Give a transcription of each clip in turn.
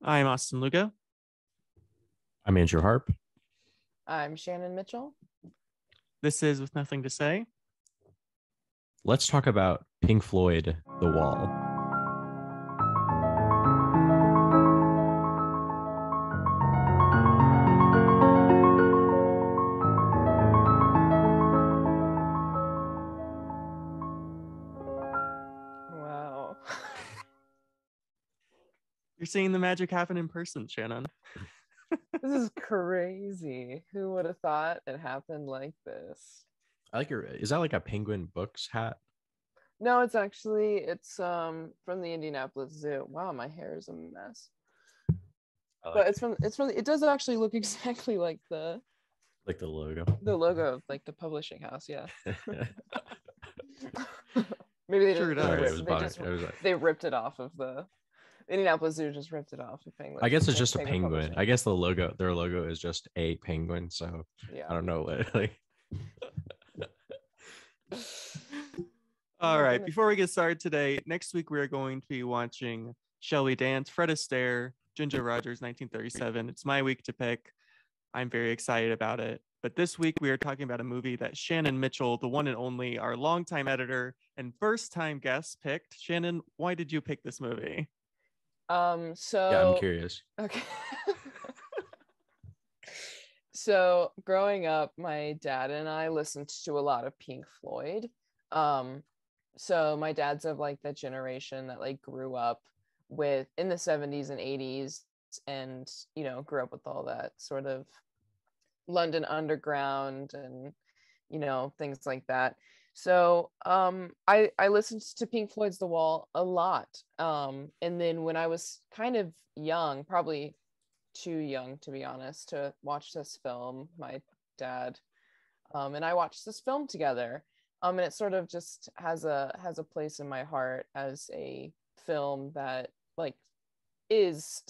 I'm Austin Lugo. I'm Andrew Harp. I'm Shannon Mitchell. This is With Nothing to Say. Let's talk about Pink Floyd, The Wall. Wow. You're seeing the magic happen in person, Shannon. This is crazy. Who would have thought it happened like this? I like your. Is that like a Penguin Books hat? No, it's from the Indianapolis Zoo. Wow, my hair is a mess. But it does actually look exactly like the logo. The logo of like the publishing house, yeah. Maybe they Sure didn't. They ripped it off of the Indianapolis Zoo. Just ripped it off of Penguin. I guess it's just a penguin. I guess their logo is just a penguin. So yeah. I don't know what. All right. Before we get started today, next week we are going to be watching Shall We Dance, Fred Astaire, Ginger Rogers, 1937. It's my week to pick. I'm very excited about it. But this week we are talking about a movie that Shannon Mitchell, the one and only, our longtime editor and first-time guest, picked. Shannon, why did you pick this movie? So yeah, I'm curious. Okay. So growing up, my dad and I listened to a lot of Pink Floyd. So my dad's of like that generation that like grew up with in the 70s and 80s and, you know, grew up with all that sort of London Underground and, you know, things like that. So I listened to Pink Floyd's The Wall a lot. And then when I was kind of young, probably too young to be honest, to watch this film, my dad and I watched this film together. And it sort of just has a place in my heart as a film that like is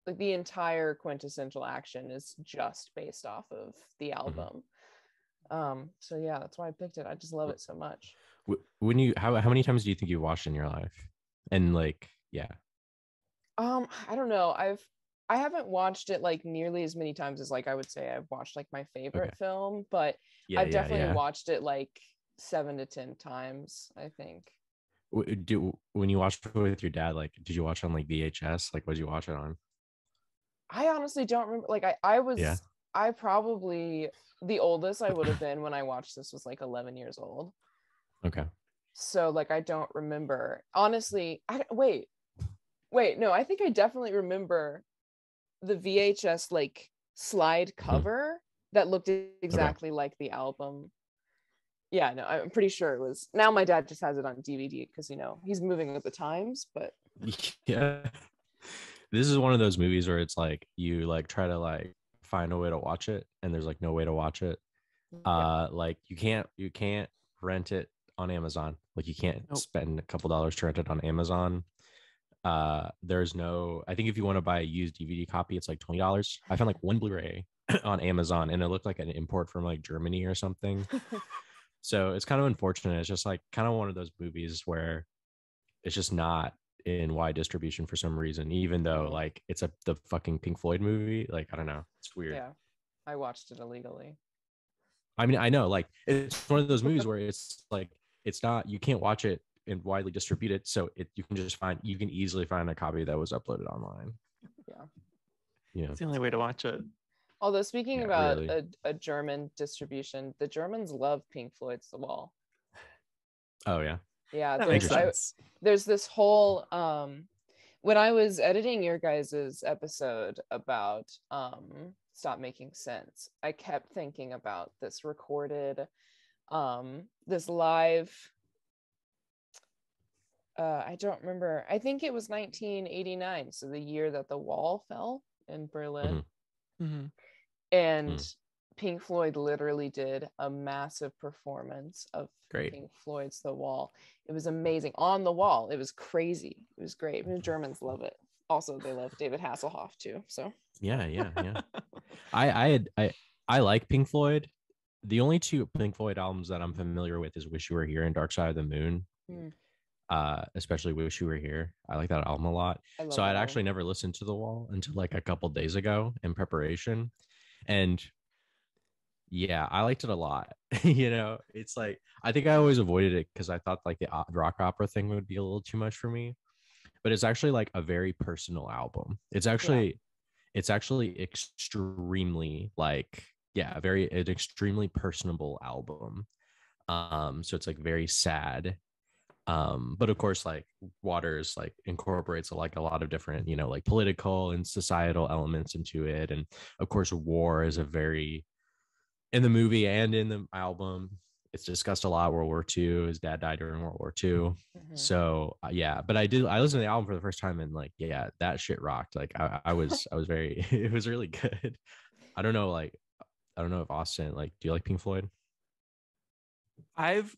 like the entire quintessential action is just based off of the album. So yeah, that's why I picked it. I just love it so much. When you how many times do you think you watched in your life? And like, yeah. I don't know. I haven't watched it like nearly as many times as like I would say I've watched like my favorite film, but I've definitely watched it like 7 to 10 times, I think. When you watched it with your dad, like did you watch it on like VHS? Like what did you watch it on? I honestly don't remember. Like I probably the oldest I would have been when I watched this was like 11 years old. Okay. So like I don't remember. Honestly, wait. No, I think I definitely remember the VHS like slide cover that looked exactly like the album. Yeah, no, I'm pretty sure it was. Now my dad just has it on DVD because, you know, he's moving with the times, but yeah. This is one of those movies where it's like you like try to like find a way to watch it and there's like no way to watch it. Like you can't rent it on Amazon. Like you can't spend a couple dollars to rent it on Amazon. There's no, I think if you want to buy a used DVD copy, it's like $20. I found like one Blu-ray on Amazon and it looked like an import from like Germany or something. So it's kind of unfortunate. It's just like kind of one of those movies where it's just not in wide distribution for some reason, even though like it's the fucking Pink Floyd movie. Like, I don't know. It's weird. Yeah. I watched it illegally. I mean, I know like it's one of those movies where it's like, it's not, you can't watch it and widely distribute it. So you can easily find a copy that was uploaded online. Yeah. Yeah. It's the only way to watch it. Although speaking about really. a German distribution, the Germans love Pink Floyd's The Wall. Oh yeah. Yeah. There's this whole when I was editing your guys's episode about Stop Making Sense, I kept thinking about this recorded this live I don't remember. I think it was 1989, so the year that the wall fell in Berlin. And Pink Floyd literally did a massive performance of Pink Floyd's The Wall. It was amazing. On the wall. It was crazy. It was great. The Germans love it. Also, they love David Hasselhoff too. So yeah. I like Pink Floyd. The only two Pink Floyd albums that I'm familiar with is Wish You Were Here and Dark Side of the Moon. especially Wish You Were Here. I like that album a lot. I love So that I'd album. actually never listened to The Wall until like a couple days ago in preparation. And yeah, I liked it a lot. It's like I think I always avoided it because I thought like the rock opera thing would be a little too much for me. But it's actually like a very personal album. Yeah. It's actually extremely like yeah, very an extremely personable album. So it's like very sad. But of course, like Waters like incorporates like a lot of different, like political and societal elements into it. And of course, war is a very in the movie and in the album, it's discussed a lot. World War II. His dad died during World War II. Mhm. So yeah, but I listened to the album for the first time and like yeah, that shit rocked. Like I was very it was really good. I don't know, like I don't know if Austin, like, do you like Pink Floyd? I've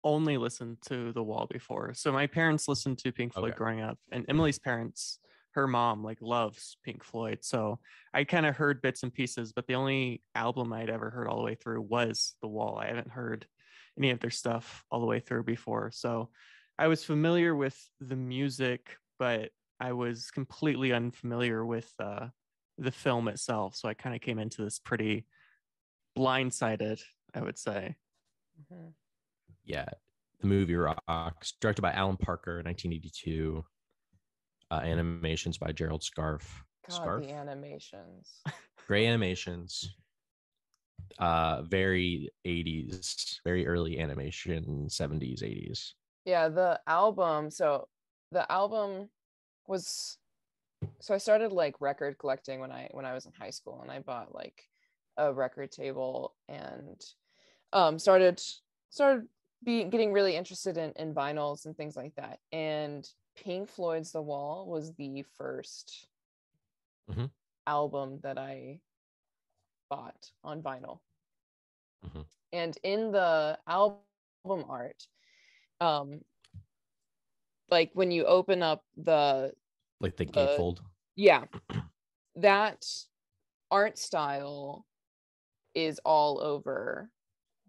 only listened to The Wall before. So my parents listened to Pink Floyd Okay. growing up, and Emily's parents, her mom, like loves Pink Floyd. So I kind of heard bits and pieces, but the only album I'd ever heard all the way through was The Wall. I haven't heard any of their stuff all the way through before. So I was familiar with the music, but I was completely unfamiliar with the film itself. So I kind of came into this pretty blindsided, I would say. Mhm. Yeah, the movie rocks. Directed by Alan Parker, 1982. Animations by Gerald Scarfe. God, Scarfe? the animations. Great animations. Very 80s, very early animation, 70s, 80s. Yeah, the album. So the album was so I started like record collecting when I was in high school, and I bought like a record table and started being getting really interested in vinyls and things like that. And Pink Floyd's The Wall was the first Mhm. album that I bought on vinyl. Mhm. And in the album art, um, like when you open up Like the the gatefold. yeah, that art style is all over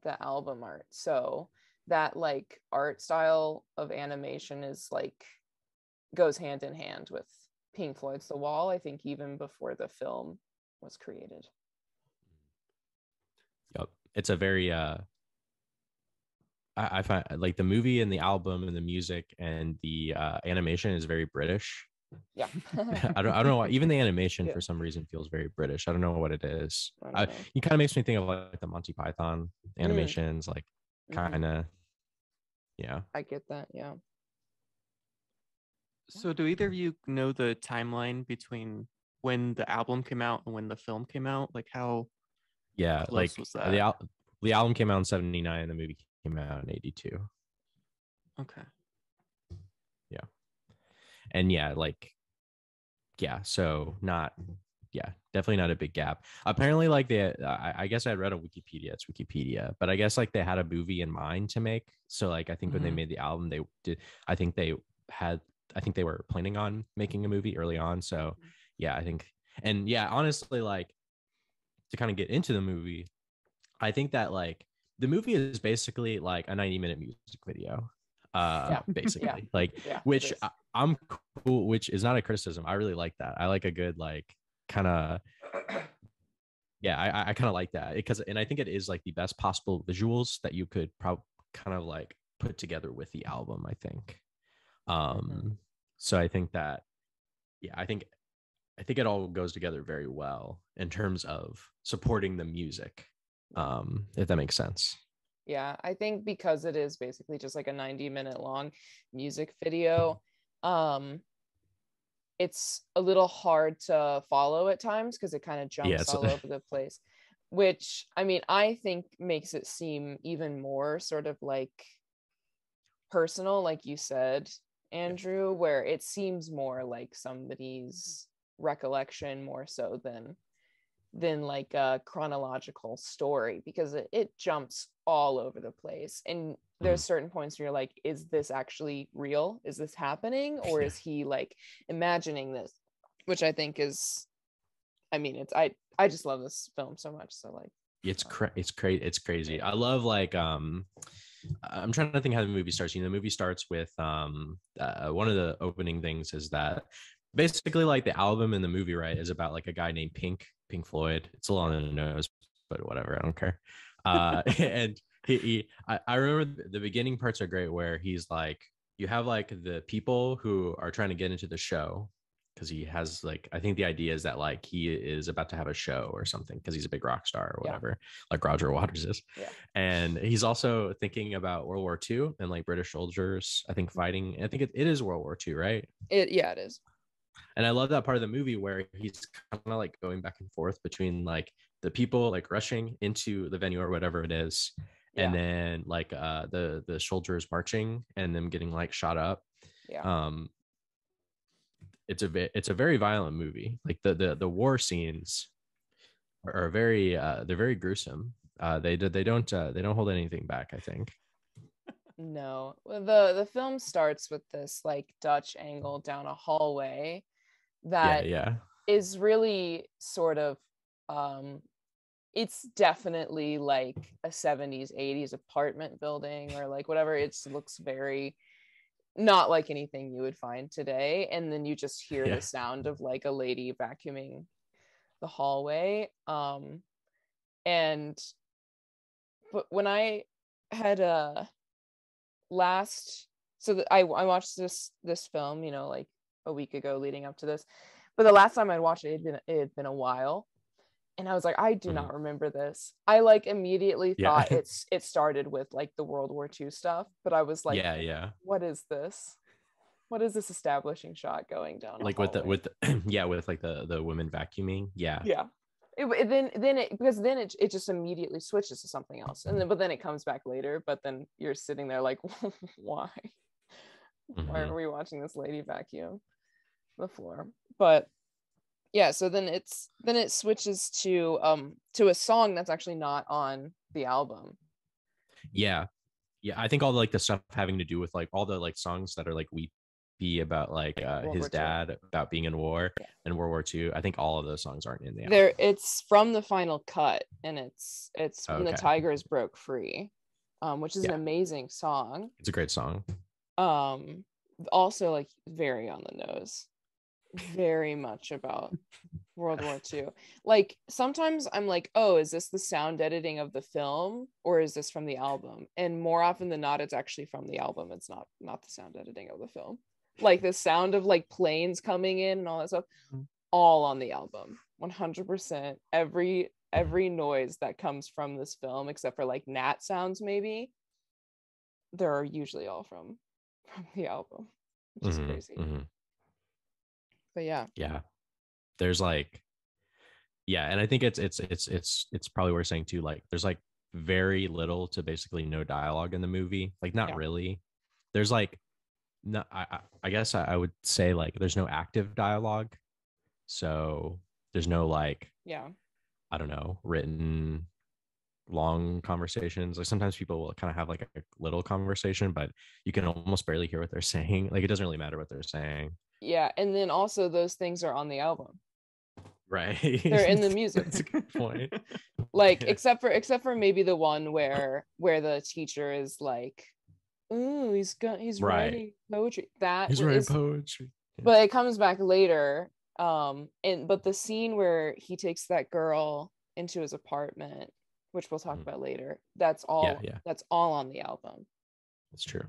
the album art. So that like art style of animation is like goes hand in hand with Pink Floyd's The Wall, I think even before the film was created. Yep. It's a very I find like the movie and the album and the music and the animation is very British. Yeah. I don't know why. Even the animation Yeah. for some reason feels very British. I don't know what it is. I don't know. It kind of makes me think of like the Monty Python Mm. animations, like Mhm. kind of, yeah. I get that. Yeah. So, do either of you know the timeline between when the album came out and when the film came out? Like, how Yeah, close like was that? the album came out in 79 and the movie came out in 82. Okay. Yeah. And yeah, like yeah, so not yeah, definitely not a big gap. Apparently like I guess I read on Wikipedia, it's Wikipedia, but I guess like they had a movie in mind to make. So like I think when they Mhm. made the album they did I think they had I think they were planning on making a movie early on. So yeah, I think and yeah, honestly like to kind of get into the movie, I think that like the movie is basically like a 90-minute music video. Yeah. Yeah. Basically. Like Yeah. It which is. I'm cool, which is not a criticism. I really like that. I like a good like kind of yeah, I kind of like that because and I think it is like the best possible visuals that you could probably kind of like put together with the album, I think. Mhm. So I think that yeah, I think it all goes together very well in terms of supporting the music. If that makes sense. Yeah, I think because it is basically just like a 90-minute long music video, um, it's a little hard to follow at times because it kind of Yeah, jumps it's all over the place, which I mean, I think makes it seem even more sort of like personal, like you said, yeah. Andrew, where it seems more like somebody's recollection more so than like a chronological story because it jumps all over the place. And there's Mhm. certain points where you're like, is this actually real? Is this happening? Or Yeah. is he like imagining this? Which I think is, I mean, I just love this film so much. So like, It's crazy. I love like I'm trying to think how the movie starts. You know, the movie starts with one of the opening things is that basically like the album and the movie, right, is about like a guy named Pink Floyd. It's a little on the nose, but whatever, I don't care. And I remember the beginning parts are great where he's like, you have like the people who are trying to get into the show because he has like, I think the idea is that like he is about to have a show or something because he's a big rock star or whatever, like Roger Waters is. Yeah. And he's also thinking about World War II and like British soldiers, I think, fighting. I think it is World War II, right? It is. And I love that part of the movie where he's kind of like going back and forth between like the people like rushing into the venue or whatever it is, and then like the soldiers marching and them getting like shot up. It's a very violent movie. Like the war scenes are very they're very gruesome. They don't hold anything back, I think. No, the film starts with this like Dutch angle down a hallway that is really sort of it's definitely like a 70s 80s apartment building or like whatever. It looks very not like anything you would find today, and then you just hear the sound of like a lady vacuuming the hallway. And but when I had I watched this film, you know, like a week ago leading up to this, but the last time I'd watched it had been a while, and I was like, I do not remember this. I like immediately thought it started with like the World War II stuff, but I was like, what is this? What is this establishing shot going down like with with like the women vacuuming? It just immediately switches to something else, and then it comes back later, but then you're sitting there like, why are we watching this lady vacuum the floor? But yeah, so then it switches to a song that's actually not on the album. I think all the, like the stuff having to do with like all the like songs that are like weepy about like his dad about being in war and World War II. I think all of those songs aren't in the album. It's from the final cut, and it's When the Tigers Broke Free, which is an amazing song. It's a great song. Also like very on the nose, very much about World War II. Like sometimes I'm like, oh, is this the sound editing of the film or is this from the album? And more often than not, it's actually from the album. It's not the sound editing of the film. Like the sound of like planes coming in and all that stuff, all on the album. 100%. Every noise that comes from this film, except for like gnat sounds maybe, they're usually all from the album, which is crazy. But yeah there's like and I think it's probably worth saying too, like there's like very little to basically no dialogue in the movie, like not really. There's like no, I guess I would say like there's no active dialogue, so there's no like I don't know, written long conversations. Like sometimes people will kind of have like a little conversation, but you can almost barely hear what they're saying. Like it doesn't really matter what they're saying. And then also those things are on the album, right? They're in the music. That's a good point. Like except for maybe the one where the teacher is like, oh, he's writing poetry. He's writing poetry. But it comes back later. But the scene where he takes that girl into his apartment, which we'll talk about later, that's all on the album. That's true.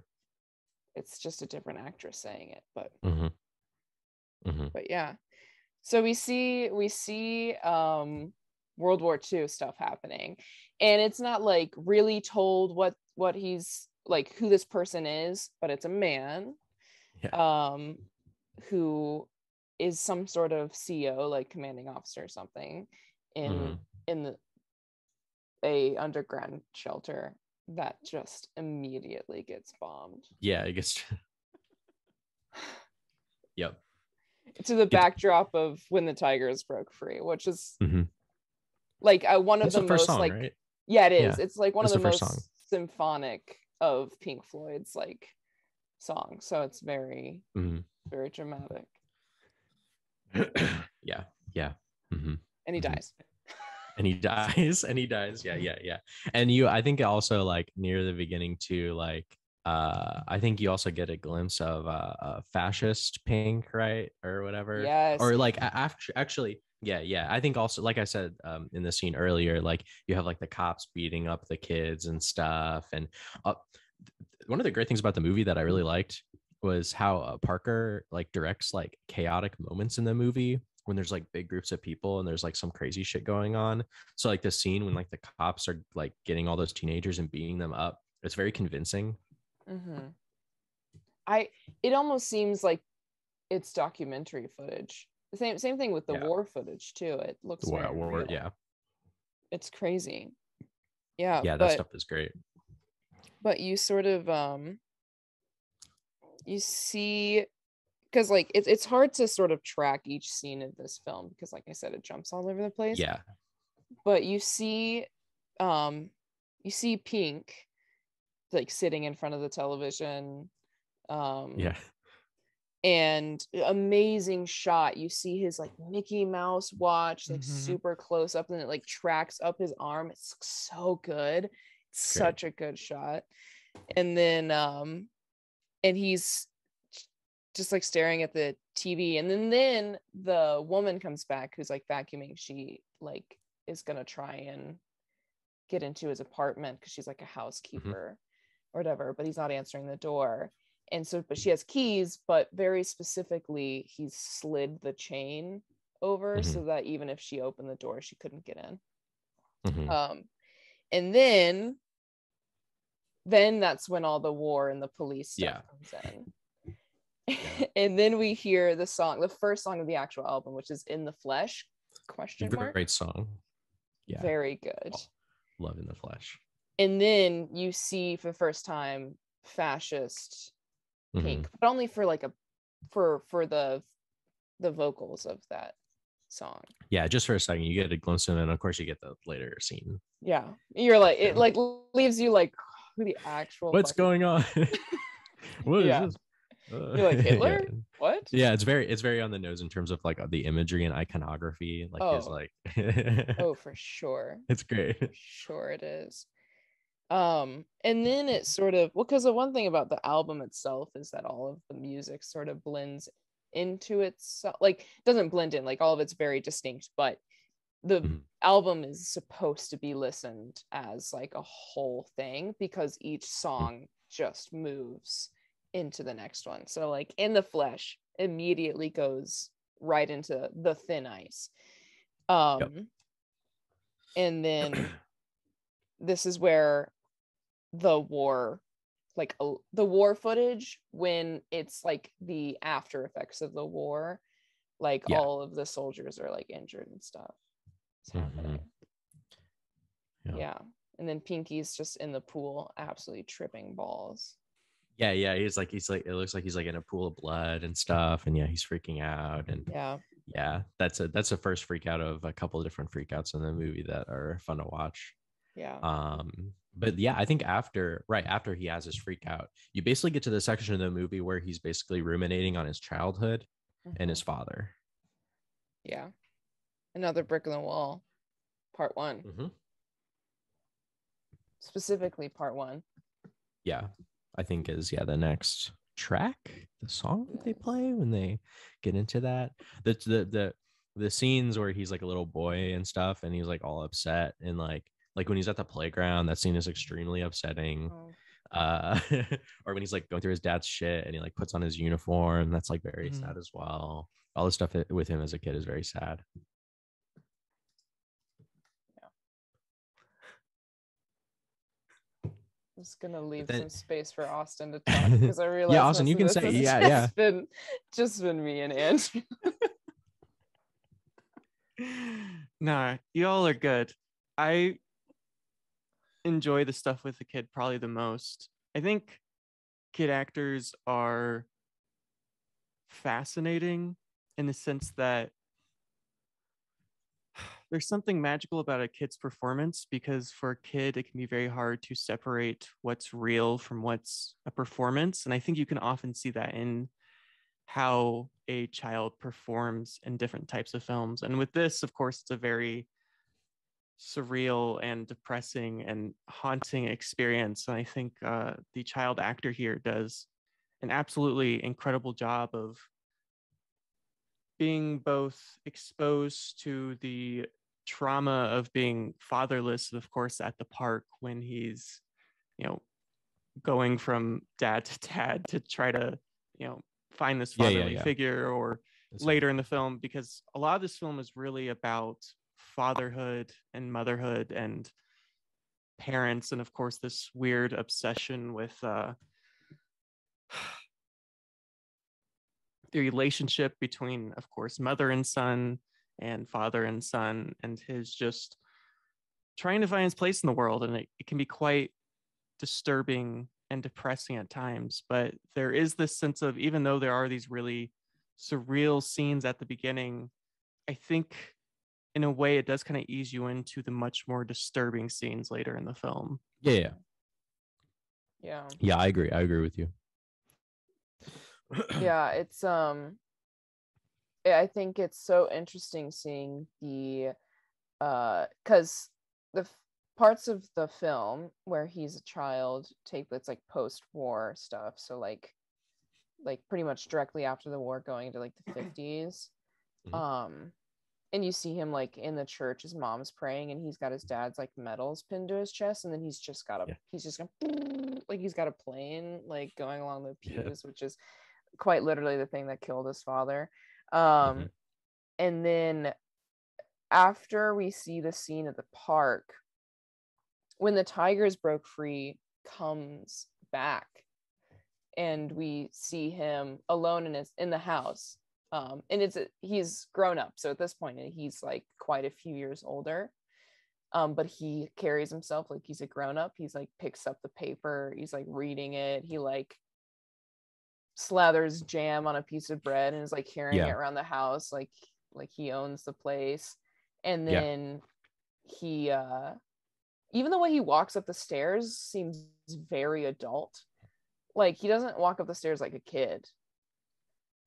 It's just a different actress saying it, but but yeah. So we see World War II stuff happening, and it's not like really told what he's like, who this person is, but it's a man who is some sort of CO, like commanding officer or something in a underground shelter that just immediately gets bombed. It gets to the backdrop of When the Tigers Broke Free, which is like one of the most song, like right? It is. It's like one of the most symphonic of Pink Floyd's like songs, so it's very very dramatic. And he dies. and he dies and he dies. Yeah. And I think also like near the beginning too, like I think you also get a glimpse of fascist Pink, right, or whatever, Yes. or like after actually. Yeah. I think also, like I said in the scene earlier, like you have like the cops beating up the kids and stuff. And one of the great things about the movie that I really liked was how Parker like directs like chaotic moments in the movie when there's like big groups of people and there's like some crazy shit going on. So like the scene when like the cops are like getting all those teenagers and beating them up, it's very convincing. Mm-hmm. It almost seems like it's documentary footage. The same thing with the war footage too. It looks very real. Yeah. It's crazy. Yeah, that stuff is great. But you sort of you see, because like it's hard to sort of track each scene of this film because like I said, it jumps all over the place. Yeah. But you see Pink like sitting in front of the television. Yeah. And amazing shot. You see his like Mickey Mouse watch, like super close up, and it like tracks up his arm. It's so good. It's such a good shot. And then and he's just like staring at the TV. And then the woman comes back who's like vacuuming. She like is gonna try and get into his apartment because she's like a housekeeper or whatever, but he's not answering the door. And so, but she has keys, but very specifically, he's slid the chain over so that even if she opened the door, she couldn't get in. And then that's when all the war and the police stuff comes in. And then we hear the first song of the actual album, which is "In the Flesh?" ? Great song. Yeah, very good. Love In the Flesh. And then you see for the first time fascist Pink, but only for like for the vocals of that song. Yeah, just for a second you get a glimpse, and then of course you get the later scene. Yeah, you're like, it like leaves you like, the actual what's going on? What is this? You're like, Hitler? What? Yeah, it's very on the nose in terms of like the imagery and iconography, like his like for sure, it's great. For sure it is. And then it sort of, because the one thing about the album itself is that all of the music sort of blends into itself, like doesn't blend in, like all of it's very distinct, but the album is supposed to be listened as like a whole thing because each song just moves into the next one. So like In the Flesh immediately goes right into The Thin Ice. And then this is where the war footage, when it's like the after effects of the war, like all of the soldiers are like injured and stuff. It's happening. Yeah. And then Pinky's just in the pool absolutely tripping balls. Yeah, he's like it looks like he's like in a pool of blood and stuff, and he's freaking out. And that's a first freak out of a couple of different freakouts in the movie that are fun to watch. But I think after he has his freak out, you basically get to the section of the movie where he's basically ruminating on his childhood and his father. Another Brick in the Wall, part 1. Specifically part 1. I think is the next track, the song they play when they get into that. The scenes where he's like a little boy and stuff, and he's like all upset, and like when he's at the playground, that scene is extremely upsetting. Or when he's like going through his dad's shit and he like puts on his uniform, that's like very sad as well. All the stuff with him as a kid is very sad. I'm just gonna leave some space for Austin to talk because I realize Austin, you can say just been me and Andrew. Nah, y'all are good. I enjoy the stuff with the kid probably the most. I think kid actors are fascinating in the sense that there's something magical about a kid's performance, because for a kid, it can be very hard to separate what's real from what's a performance. And I think you can often see that in how a child performs in different types of films. And with this, of course, it's a very surreal and depressing and haunting experience. And I think the child actor here does an absolutely incredible job of being both exposed to the trauma of being fatherless, of course, at the park when he's, you know, going from dad to dad to try to, you know, find this fatherly figure, or later in the film, because a lot of this film is really about fatherhood and motherhood and parents, and of course this weird obsession with the relationship between, of course, mother and son and father and son, and his just trying to find his place in the world. And it can be quite disturbing and depressing at times, but there is this sense of, even though there are these really surreal scenes at the beginning, I think in a way it does kind of ease you into the much more disturbing scenes later in the film. Yeah. I agree with you. Yeah, it's I think it's so interesting seeing the because the parts of the film where he's a child take place like post-war stuff, so like pretty much directly after the war, going to like the 50s. And you see him like in the church, his mom's praying and he's got his dad's like medals pinned to his chest, and then he's just got like he's got a plane like going along the pews, which is quite literally the thing that killed his father. And then after we see the scene at the park when the tigers broke free comes back, and we see him alone in the house, and he's grown up, so at this point he's like quite a few years older, but he carries himself like he's a grown up. He's like picks up the paper, he's like reading it, he like slathers jam on a piece of bread and is like carrying it around the house like he owns the place. And then he even the way he walks up the stairs seems very adult. Like he doesn't walk up the stairs like a kid,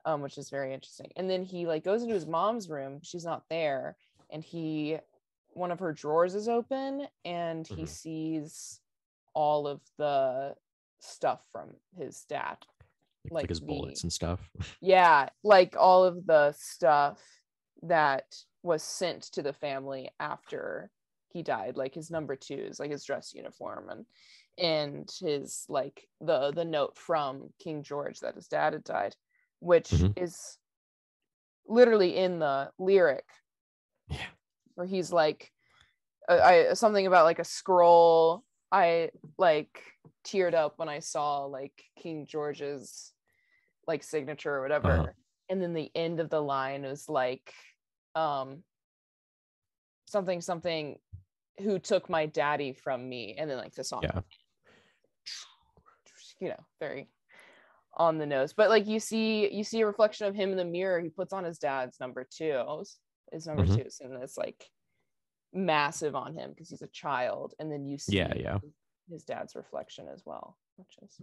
which is very interesting. And then he like goes into his mom's room, she's not there, and one of her drawers is open, and he sees all of the stuff from his dad, like his bullets and stuff. Yeah, like all of the stuff that was sent to the family after he died, like his number twos, like his dress uniform, and his like the note from King George that his dad had died, which is literally in the lyric where he's like something about like a scroll. I like teared up when I saw like King George's like signature or whatever. And then the end of the line was like something who took my daddy from me, and then like the song, you know, very on the nose, but like you see a reflection of him in the mirror. He puts on his dad's number twos, and it's like massive on him because he's a child, and then you see his dad's reflection as well, which is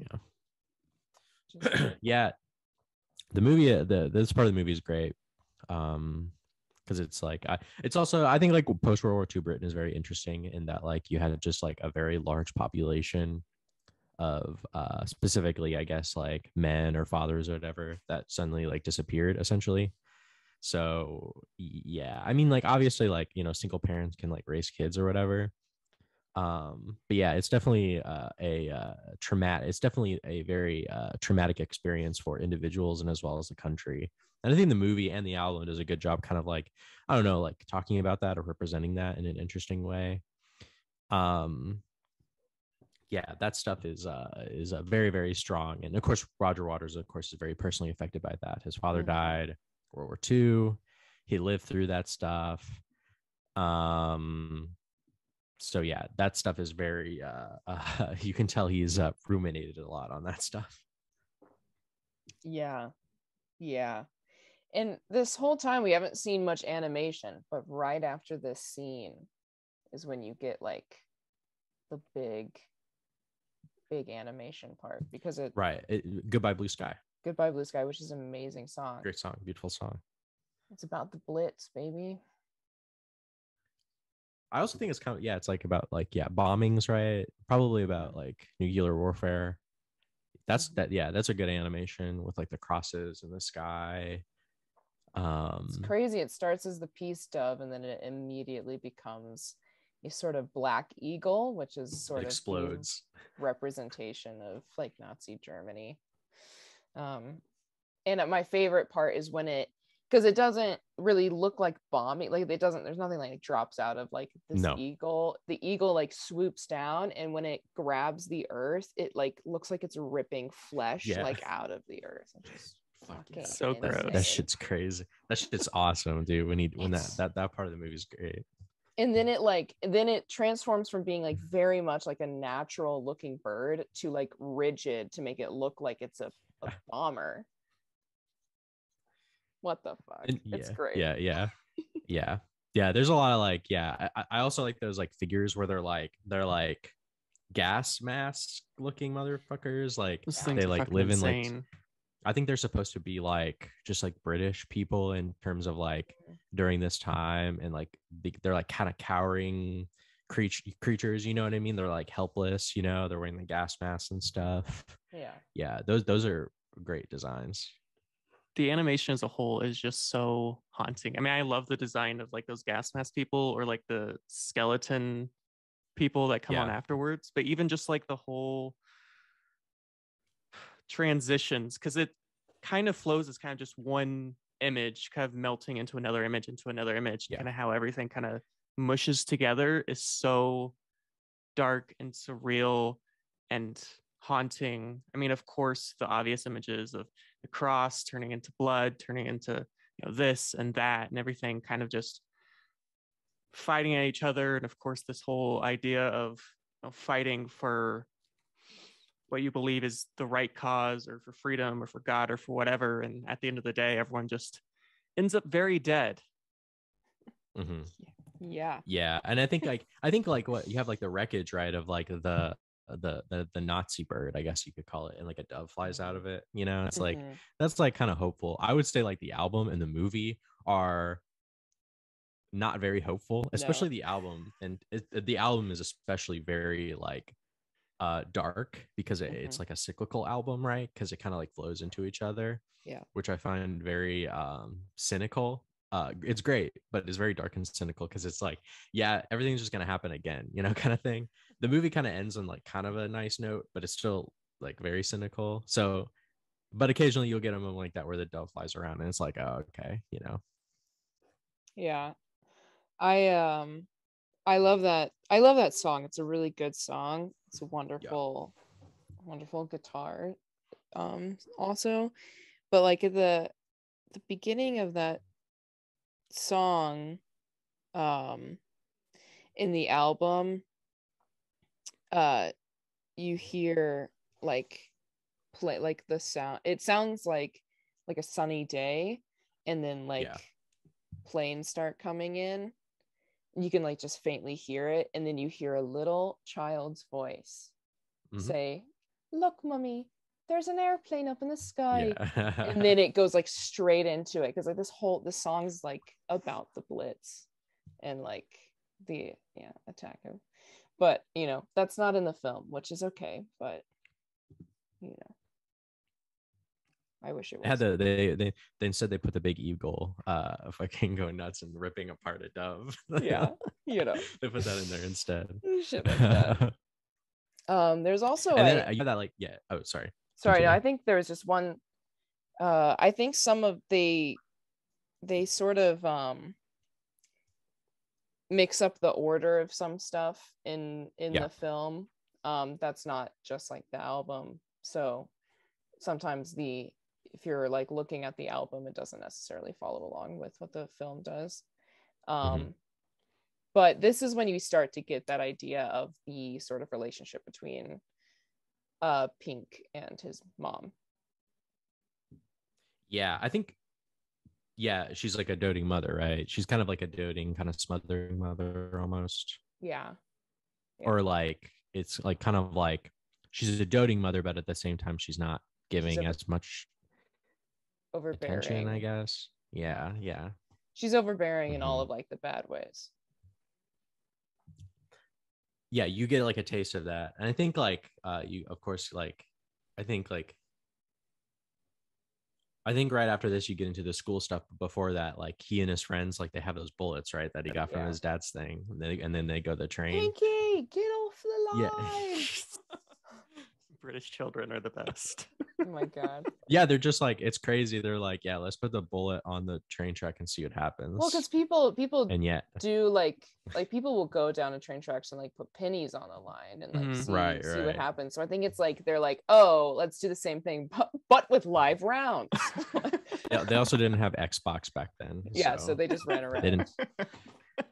the movie this part of the movie is great, because it's like it's also, I think, like post World War II Britain is very interesting in that like you had just like a very large population of specifically, I guess, like men or fathers or whatever that suddenly like disappeared essentially. So I mean, like obviously like, you know, single parents can like raise kids or whatever, but yeah, it's definitely it's definitely a very traumatic experience for individuals and as well as the country. And I think the movie and the album does a good job kind of like, I don't know, like talking about that or representing that in an interesting way. That stuff is very, very strong. And of course, Roger Waters, of course, is very personally affected by that. His father died World War II. He lived through that stuff. So yeah, that stuff is very you can tell he's ruminated a lot on that stuff. Yeah. And this whole time we haven't seen much animation, but right after this scene is when you get like the big animation part, because Goodbye Blue Sky, which is an amazing song. Great song, beautiful song. It's about the Blitz, baby. I also think it's kind of, yeah, it's like about like, yeah, bombings, right? Probably about like nuclear warfare. That's that. Yeah, that's a good animation with like the crosses in the sky. It's crazy. It starts as the peace dove, and then it immediately becomes a sort of black eagle, which is sort of explodes. the representation of like Nazi Germany. And my favorite part is when it, because it doesn't really look like bombing, like it doesn't, there's nothing like drops out of like this No. eagle. The eagle like swoops down, and when it grabs the earth, it like looks like it's ripping flesh like out of the earth. It's just fucking So gross. insane. That shit's crazy. That shit's awesome, dude. When that part of the movie is great. And then it transforms from being like very much like a natural looking bird to like rigid to make it look like it's a bomber. What the fuck? It's great. Yeah. There's a lot of like, I also like those like figures where they're like gas mask looking motherfuckers. Like Those things they are like fucking live in insane. like, I think they're supposed to be like just like British people in terms of like during this time, and like they're like kind of cowering creatures, you know what I mean? They're like helpless, they're wearing the gas masks and stuff. Yeah, those are great designs. The animation as a whole is just so haunting. I mean, I love the design of like those gas mask people or like the skeleton people that come on afterwards, but even just like the whole transitions, because it kind of flows as kind of just one image kind of melting into another image, kind of how everything kind of mushes together is so dark and surreal and haunting. I mean, of course, the obvious images of the cross turning into blood, turning into this and that, and everything kind of just fighting at each other. And of course, this whole idea of fighting for what you believe is the right cause, or for freedom, or for God, or for whatever. And at the end of the day, everyone just ends up very dead. Mm-hmm. Yeah. And I think like what you have like the wreckage, right, of like the Nazi bird, I guess you could call it, and like a dove flies out of it. It's like that's like kind of hopeful. I would say like the album and the movie are not very hopeful, especially the album, and the album is especially very like dark because it's like a cyclical album, right? Because it kind of like flows into each other, which I find very cynical. It's great, but it's very dark and cynical because it's like, everything's just gonna happen again, kind of thing. The movie kind of ends on like kind of a nice note, but it's still like very cynical. So, but occasionally you'll get a moment like that where the dove flies around and it's like, oh, okay, Yeah. I love that song. It's a really good song. It's a wonderful guitar also, but like at the beginning of that song in the album, you hear like play like the sound, it sounds like a sunny day, and then like planes start coming in. You can like just faintly hear it, and then you hear a little child's voice say, "Look, mommy, there's an airplane up in the sky." And then it goes like straight into it, because like this song's like about the Blitz and like the attack of, but that's not in the film, which is okay, but I wish it was. They instead they put the big eagle fucking going nuts and ripping apart a dove. They put that in there instead. Shit like that. There's also and then you have that like oh sorry no, I think there was just one. I think some of they sort of mix up the order of some stuff in the film. That's not just like the album, so sometimes if you're like looking at the album, it doesn't necessarily follow along with what the film does. But this is when you start to get that idea of the sort of relationship between Pink and his mom. I think she's like a doting mother, right? She's kind of like a doting, kind of smothering mother almost. Or like it's like kind of like she's a doting mother, but at the same time she's not giving as much attention, I guess. She's overbearing in all of like the bad ways. yeah, you get like a taste of that. And I think like you of course like I think like I think right after this you get into the school stuff. But before that, like he and his friends, like they have those bullets, right, that he got from Yeah. his dad's thing. And then they go the train. Pinky, get off the Yeah. line. British children are the best. Oh my god. Yeah, they're just like, it's crazy. They're like, yeah, let's put the bullet on the train track and see what happens. Well, because people and yet do like people will go down to train tracks and like put pennies on the line and like Mhm. see what happens. So I think it's like they're like, oh, let's do the same thing, but with live rounds. Yeah, they also didn't have Xbox back then. Yeah, so they just ran around. They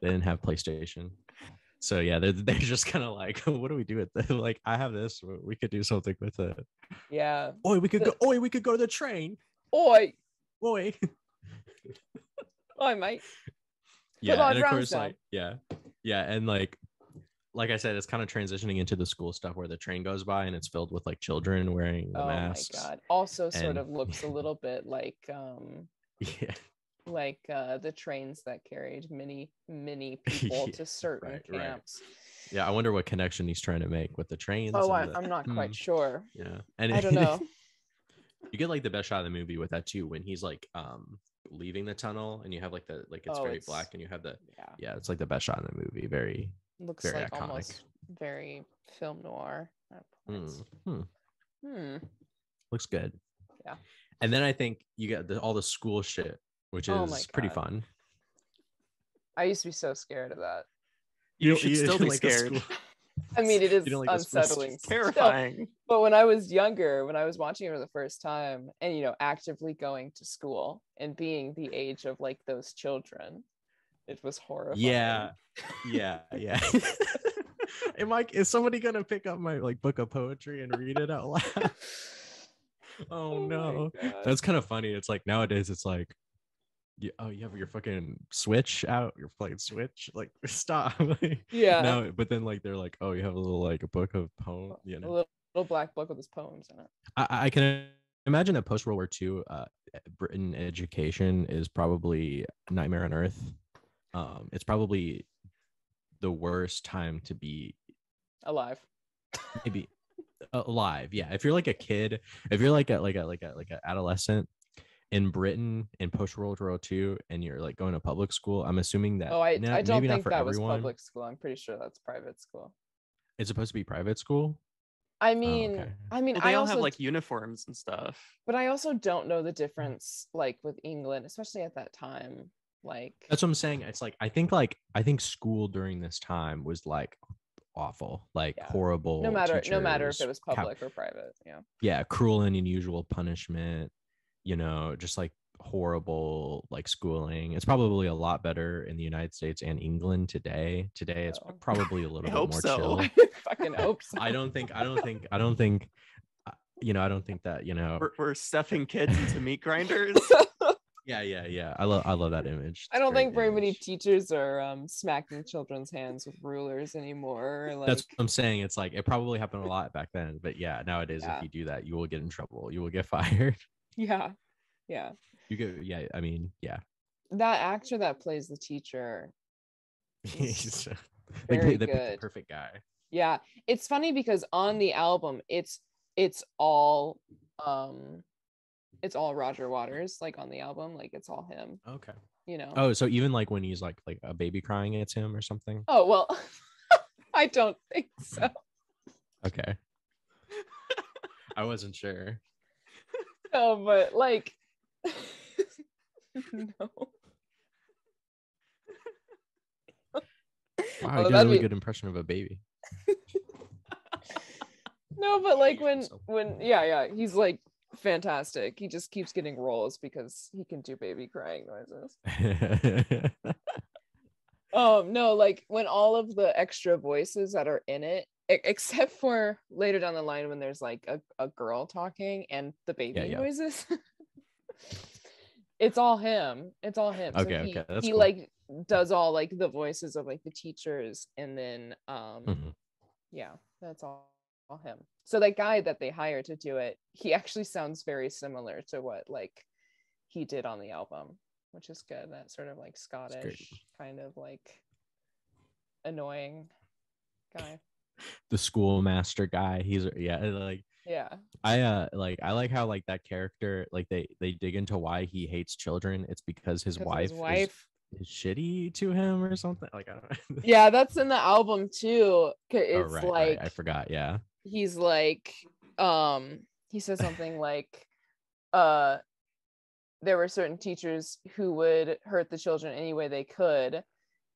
didn't have PlayStation. So yeah, they're just kind of like, what do we do with it? Like, I have this, we could do something with it. Yeah. We could go to the train. Oi, Oi. mate. Yeah, and of course, like, yeah, and like I said, it's kind of transitioning into the school stuff where the train goes by and it's filled with like children wearing the masks. Oh my god. Also sort of looks a little bit like yeah, like the trains that carried many people to certain camps. Right. Yeah, I wonder what connection he's trying to make with the trains. Oh, I'm not quite sure. Yeah, and I don't know. You get like the best shot of the movie with that too, when he's like leaving the tunnel and you have like the like it's very black and you have the it's like the best shot in the movie. Very looks very like iconic. Almost very film noir at points. Looks good. Yeah. And then I think you get all the school shit, which is pretty fun. I used to be so scared of that. You should still be scared. I mean, it is unsettling, terrifying. Still. But when I was younger, when I was watching it for the first time and, actively going to school and being the age of like those children, it was horrifying. Yeah. Is somebody going to pick up my like book of poetry and read it out loud? Oh no. That's kind of funny. It's like nowadays it's like, you have your fucking Switch out, you're playing Switch, like stop. Yeah. No, but then like they're like, oh, you have a little like a book of poems, a little black book with his poems in it. I can imagine that post World War II Britain education is probably nightmare on earth. It's probably the worst time to be alive. Maybe alive. Yeah, if you're like a kid, if you're like a adolescent in Britain in post World War II and you're like going to public school, I'm assuming that I don't maybe think not for that everyone. was public school. I'm pretty sure that's private school. It's supposed to be private school. I mean, well, they all have like uniforms and stuff. But I also don't know the difference like with England, especially at that time. Like that's what I'm saying. It's like I think school during this time was like awful, like horrible. No matter if it was public or private. Yeah, cruel and unusual punishment. Just like horrible like schooling. It's probably a lot better in the United States and England today. Today it's probably a little bit more chill. I fucking hope so. I don't think that we're stuffing kids into meat grinders. Yeah. I love that image. I don't think very many teachers are smacking children's hands with rulers anymore. Like, that's what I'm saying. It's like it probably happened a lot back then, but nowadays if you do that, you will get in trouble. You will get fired. Yeah. You get That actor that plays the teacher, he's very the good. Perfect guy. Yeah, it's funny because on the album, it's all Roger Waters. Like on the album, like it's all him. Okay. Oh, so even like when he's like a baby crying, it's him or something. Oh well, I don't think so. Okay. I wasn't sure. No, but like, no. Wow, you did a really good impression of a baby. No, but like when he's like fantastic. He just keeps getting roles because he can do baby crying noises. No, like when all of the extra voices that are in it, except for later down the line when there's like a girl talking and the baby noises. It's all him. So okay. That's he cool. like does all like the voices of like the teachers, and then that's all him. So that guy that they hired to do it, he actually sounds very similar to what like he did on the album, which is good. That sort of like Scottish kind of like annoying guy. The schoolmaster guy. He's like Yeah. I like how like that character, like they dig into why he hates children. It's because his wife is shitty to him or something. Like I don't know. Yeah, that's in the album too. Oh It's right, like I forgot. Yeah. he's like he says something like uh there were certain teachers who would hurt the children any way they could.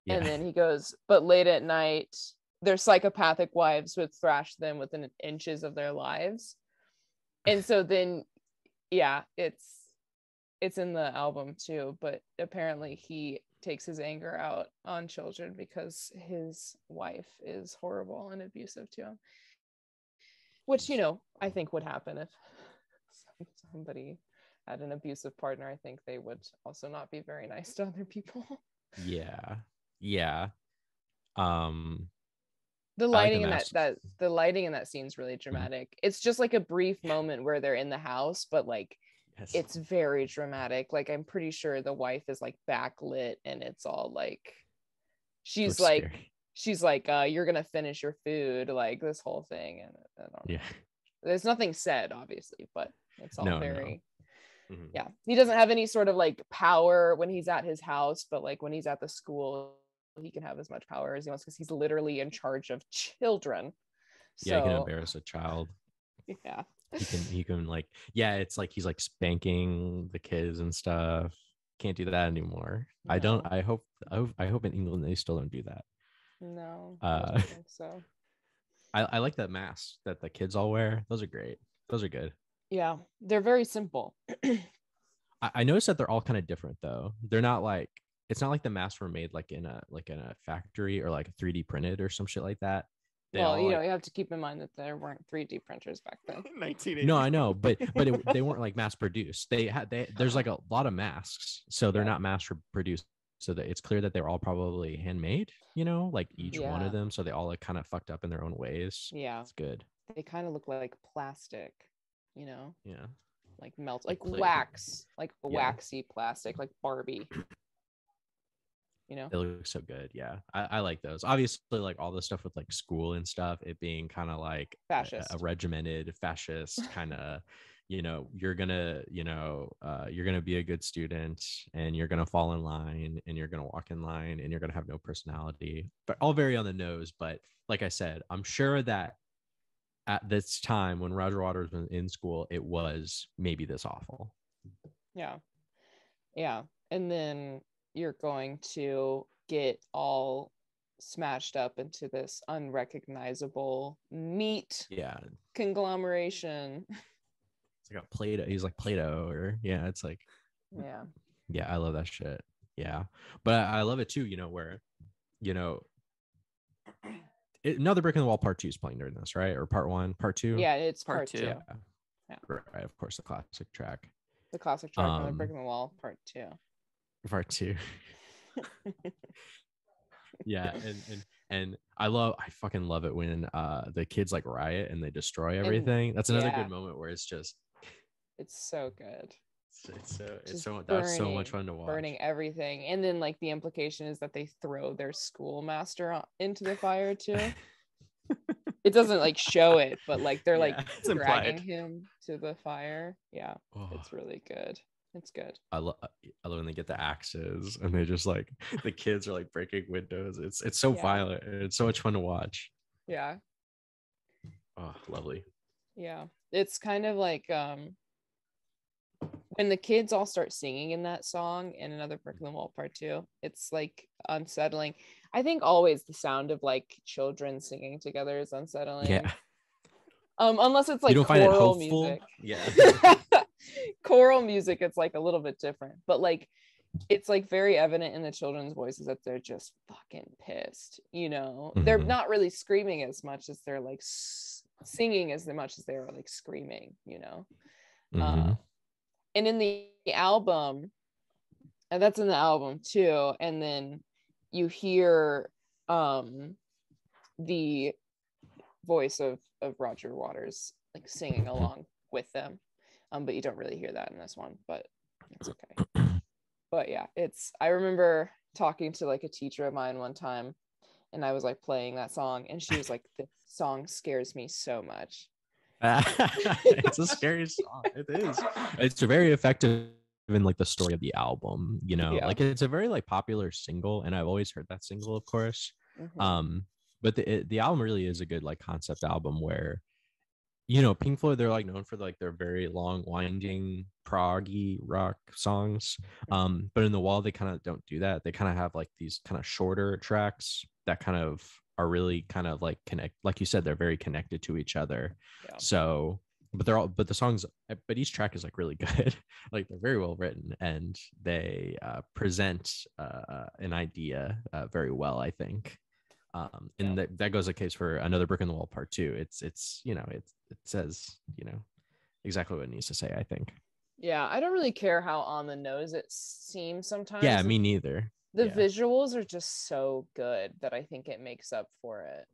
Yeah. And then he goes, but late at night, their psychopathic wives would thrash them within inches of their lives. And so then, yeah, it's in the album too, but apparently he takes his anger out on children because his wife is horrible and abusive to him. Which, I think would happen if somebody had an abusive partner. I think they would also not be very nice to other people. Yeah. The like lighting the the lighting in that scene is really dramatic. It's just like a brief moment where they're in the house, but like Yes. it's very dramatic. Like I'm pretty sure the wife is like backlit and it's all like she's like you're gonna finish your food, like this whole thing. And I don't know. Yeah. There's nothing said, obviously, but it's all No. Mm-hmm. Yeah. He doesn't have any sort of like power when he's at his house, but like when he's at the school, he can have as much power as he wants because he's literally in charge of children. Yeah, he can embarrass a child. Yeah. He can like, yeah, it's like he's like spanking the kids and stuff. Can't do that anymore. No. I hope in England they still don't do that. No, I don't think so. I like that mask that the kids all wear. Those are great. Those are good. Yeah, they're very simple. I noticed that they're all kind of different though. They're not like, it's not like the masks were made like in a factory or like 3D printed or some shit like that. Well, you have to keep in mind that there weren't 3D printers back then. 1980. No, I know, but they weren't like mass produced. There's like a lot of masks, so they're not mass produced. So that it's clear that they're all probably handmade, like each one of them. So they all like kind of fucked up in their own ways. Yeah, it's good. They kind of look like plastic, Yeah, like melt, like wax, like waxy plastic, like Barbie. It looks so good. Yeah, I like those. Obviously, like all the stuff with like school and stuff, it being kind of like a regimented fascist kind of, you're gonna be a good student and you're gonna fall in line and you're gonna walk in line and you're gonna have no personality, but all very on the nose. But like I said, I'm sure that at this time when Roger Waters was in school, it was maybe this awful. Yeah, and then you're going to get all smashed up into this unrecognizable meat conglomeration. It's like a Play-Doh. He's like Play-Doh, or it's like I love that shit. Yeah, but I love it too. Where another Brick in the Wall Part 2 is playing during this, right? Or Part 1, Part 2? Yeah, it's Part 2. Yeah, right. Of course, the classic track. Another Brick in the Wall Part 2. Part 2. Yeah, and I fucking love it when the kids like riot and they destroy everything. That's another good moment where it's so good. It's so much fun to watch. Burning everything, and then like the implication is that they throw their schoolmaster into the fire too. It doesn't like show it, but like they're like dragging him to the fire. Yeah, it's really good. It's good. I love when they get the axes and they just like the kids are like breaking windows. It's so violent. It's so much fun to watch. Yeah. Oh, lovely. Yeah, it's kind of like when the kids all start singing in that song in Another Brick in the Wall Part 2, it's like unsettling. I think always the sound of like children singing together is unsettling. Yeah. Unless it's like choral music. Yeah. Choral music, it's like a little bit different, but like it's like very evident in the children's voices that they're just fucking pissed. They're not really screaming as much as they're like singing as much as they are like screaming. And in the album, and that's in the album too, and then you hear the voice of Roger Waters like singing along with them, but you don't really hear that in this one, but it's okay. But yeah, I remember talking to like a teacher of mine one time, and I was like playing that song, and she was like, "This song scares me so much." It's a scary song. It is. It's very effective in like the story of the album, you know. Yeah. Like it's a very like popular single, and I've always heard that single, of course. Mhm. But the album really is a good like concept album where, you know, Pink Floyd, they're like known for like their very long, winding, proggy rock songs. But in The Wall, they kind of don't do that. They kind of have like these kind of shorter tracks that kind of are really kind of like connect. Like you said, they're very connected to each other. Yeah. So, but they're all, but the songs, but each track is like really good. Like they're very well written, and they present an idea very well, I think. And that goes a case for Another Brick in the Wall Part 2. It's you know, it says, you know, exactly what it needs to say, I think. Yeah, I don't really care how on the nose it seems sometimes. Yeah, me neither. The Yeah. visuals are just so good that I think it makes up for it,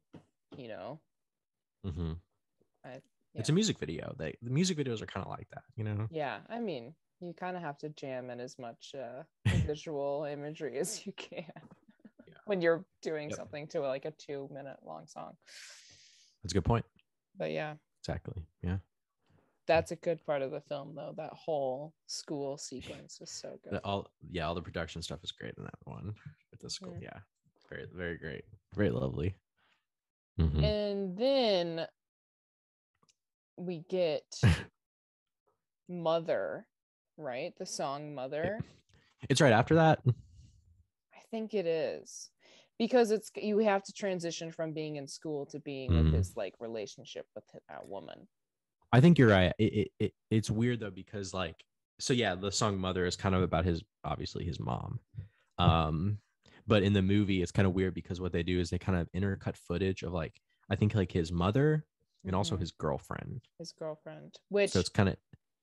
you know. It's a music video. The music videos are kind of like that, you know. Yeah, I mean, you kind of have to jam in as much visual imagery as you can when you're doing something to like a 2-minute long song. That's a good point. But yeah, exactly. Yeah, that's a good part of the film, though. That whole school sequence is so good. All the production stuff is great in that one with the school. Yeah, very, very great, very lovely. And then we get Mother, right? The song Mother. It's right after that. I think it is, because you have to transition from being in school to being with his like relationship with that woman. I think you're right. It's weird though, because like, so yeah, the song Mother is kind of about obviously his mom. But in the movie, it's kind of weird because what they do is they kind of intercut footage of like, I think like his mother and also his girlfriend. Which, so it's kind of,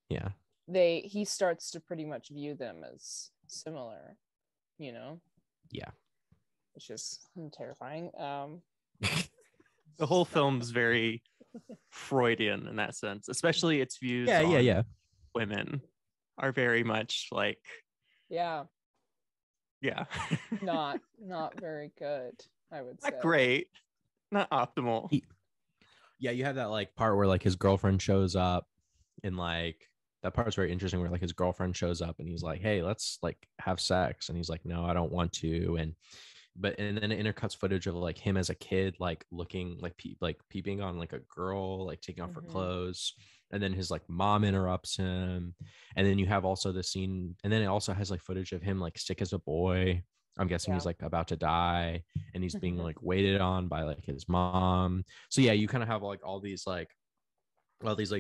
yeah. He starts to pretty much view them as similar, you know? Yeah. Which is terrifying. The whole film's very Freudian in that sense, especially its views on women are very much like not very good, I would say. Not great, not optimal. Yeah, you have that like part where like his girlfriend shows up, and like that part's very interesting where like his girlfriend shows up and he's like, hey, let's like have sex, and he's like, no, I don't want to. And then it intercuts footage of like him as a kid, like looking like peeping on like a girl, like taking off her clothes, and then his like mom interrupts him. And then you have also the scene, and then it also has like footage of him like sick as a boy. I'm guessing he's like about to die, and he's being like waited on by like his mom. So yeah, you kind of have like all these like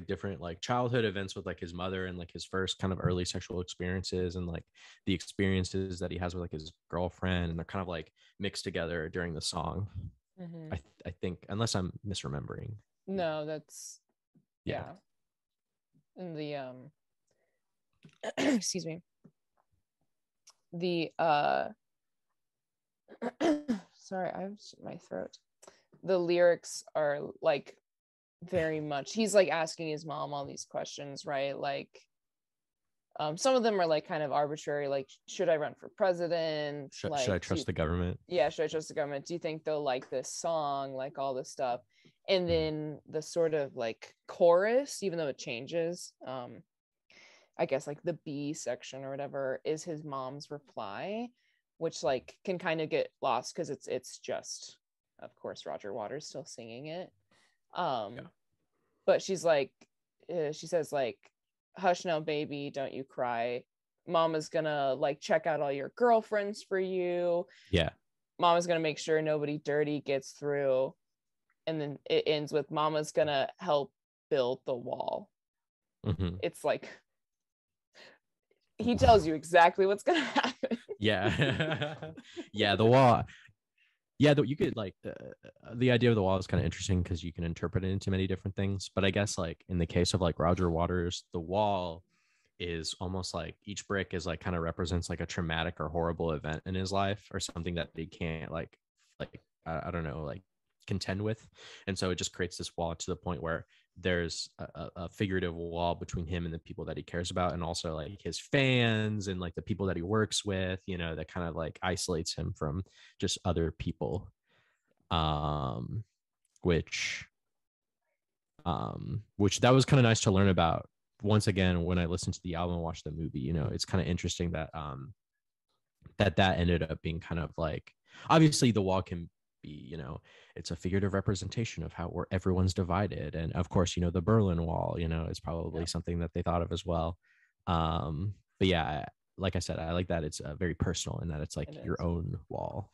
different like childhood events with like his mother and like his first kind of early sexual experiences, and like the experiences that he has with like his girlfriend, and they're kind of like mixed together during the song. I think, unless I'm misremembering. No, that's and the excuse me, the sorry, I have my throat. The lyrics are like very much, he's like asking his mom all these questions, right? Like some of them are like kind of arbitrary, like, should I run for president? Should I trust the government? Yeah, should I trust the government? Do you think they'll like this song? Like all this stuff. And then the sort of like chorus, even though it changes, I guess like the B section or whatever is his mom's reply, which like can kind of get lost because it's just, of course, Roger Waters still singing it. But she's like, she says like, hush now, baby, don't you cry. Mama's gonna like check out all your girlfriends for you. Yeah. Mama's gonna make sure nobody dirty gets through. And then it ends with Mama's gonna help build the wall. It's like, he tells you exactly what's gonna happen. Yeah. Yeah, the wall. Yeah, you could like the idea of the wall is kind of interesting because you can interpret it into many different things. But I guess like in the case of like Roger Waters, the wall is almost like each brick is like kind of represents like a traumatic or horrible event in his life, or something that he can't like I don't know, like contend with. And so it just creates this wall to the point where there's a figurative wall between him and the people that he cares about, and also like his fans and like the people that he works with, you know, that kind of like isolates him from just other people. um, which that was kind of nice to learn about. Once again, when I listened to the album and watched the movie, you know, it's kind of interesting that that ended up being kind of like, obviously the wall can be, you know, it's a figurative representation of how where everyone's divided, and of course, you know, the Berlin Wall, you know, is probably something that they thought of as well. But yeah, like I said, I like that it's very personal and that it's like your own wall.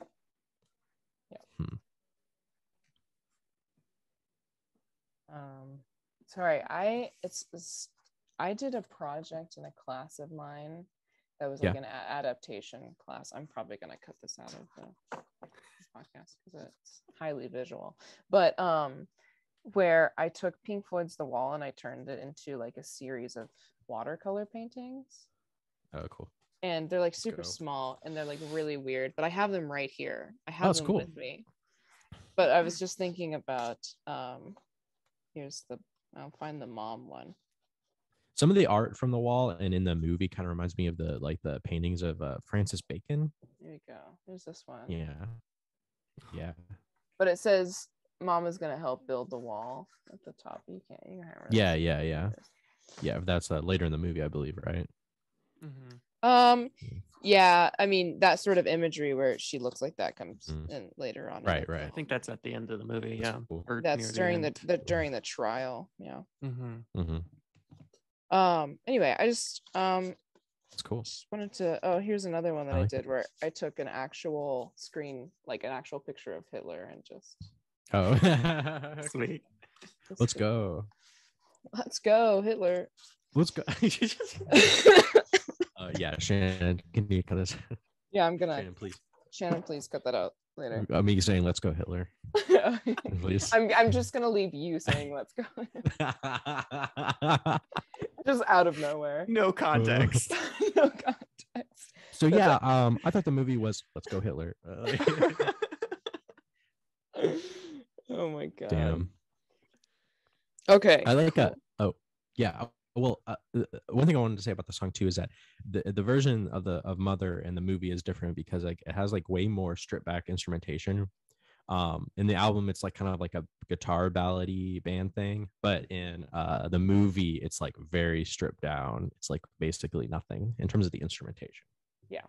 Yeah. Sorry, I did a project in a class of mine that was like an adaptation class. I'm probably gonna cut this out of the podcast because it's highly visual. But where I took Pink Floyd's The Wall and I turned it into like a series of watercolor paintings. Oh, cool. And they're like super small and they're like really weird, but I have them right here. I have them with me. But I was just thinking about I'll find the mom one. Some of the art from the wall and in the movie kind of reminds me of the paintings of Francis Bacon. There you go. There's this one. Yeah. But it says Mama's gonna help build the wall at the top. You can't really Yeah, that's later in the movie, I believe, right? Yeah, I mean that sort of imagery where she looks like that comes in later on. Right. I think that's at the end of the movie. Yeah, cool. Or that's during the trial. Yeah. Anyway, I just it's cool. Just wanted to. Here's another one that I did where I took an actual screen, like an actual picture of Hitler, and just. Sweet. Let's go. Let's go, Hitler. Let's go. Yeah, Shannon, can you cut this? Yeah, I'm gonna. Shannon, please cut that out later. Me saying "Let's go, Hitler." Please. I'm just gonna leave you saying "Let's go." Just out of nowhere. No context. No context. So yeah, I thought the movie was "Let's Go, Hitler." Oh my god. Damn. Okay. I like cool. Well, one thing I wanted to say about the song too is that the version of Mother in the movie is different because like it has like way more stripped back instrumentation. In the album, it's like kind of like a guitar ballady band thing, but in the movie, it's like very stripped down. It's like basically nothing in terms of the instrumentation. Yeah.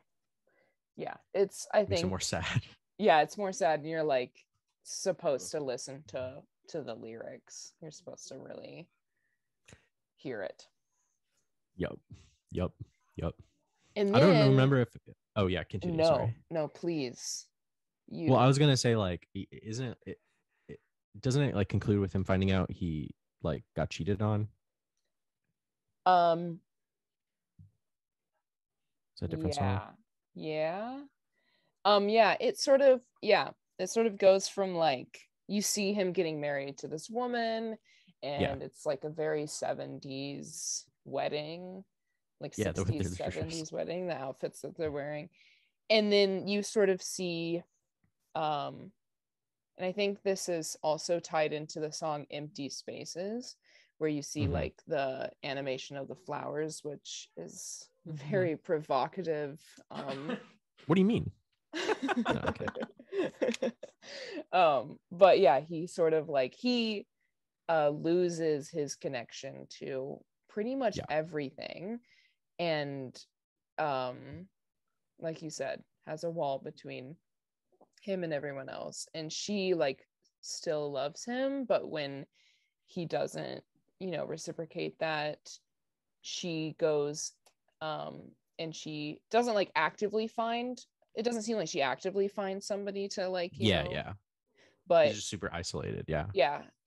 It's I think makes it more sad. Yeah, it's more sad, and you're like supposed to listen to the lyrics. You're supposed to really hear it. Yep. And then, I don't remember if. Oh yeah, continue. Sorry. No, please. Well, I was gonna say like, isn't it? Doesn't it like conclude with him finding out he like got cheated on? It's a different song. Yeah. It sort of goes from like you see him getting married to this woman, and it's like a very 70s wedding, like 60s, 70s wedding, the outfits that they're wearing. And then you sort of see, and I think this is also tied into the song Empty Spaces, where you see like the animation of the flowers, which is very provocative. What do you mean? No, okay. But yeah, he sort of like he loses his connection to pretty much everything, and like you said, has a wall between him and everyone else, and she like still loves him, but when he doesn't reciprocate that, she goes and she doesn't like actively find, it doesn't seem like she actively finds somebody to like but she's just super isolated.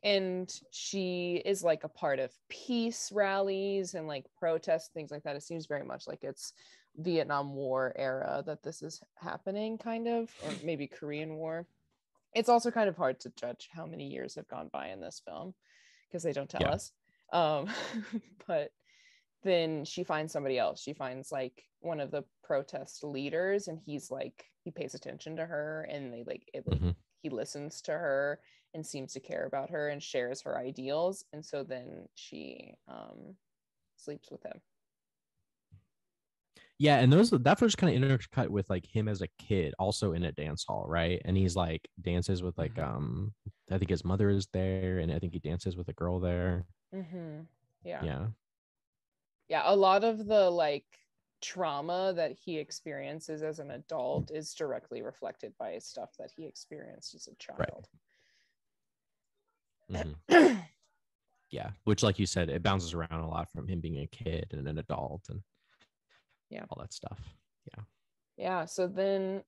And she is like a part of peace rallies and like protests, things like that. It seems very much like it's Vietnam War era that this is happening, kind of, or maybe Korean War. It's also kind of hard to judge how many years have gone by in this film because they don't tell us. But then she finds somebody else. She finds like one of the protest leaders, and he's like, he pays attention to her, and they like it, like he listens to her and seems to care about her and shares her ideals. And so then she sleeps with him. Yeah, and that was kind of intercut with like him as a kid, also in a dance hall, right? And he's like dances with like I think his mother is there, and I think he dances with a girl there. Yeah. Yeah. Yeah, a lot of the like trauma that he experiences as an adult is directly reflected by stuff that he experienced as a child. Right. Yeah, which, like you said, it bounces around a lot from him being a kid and an adult and all that stuff. Yeah, so then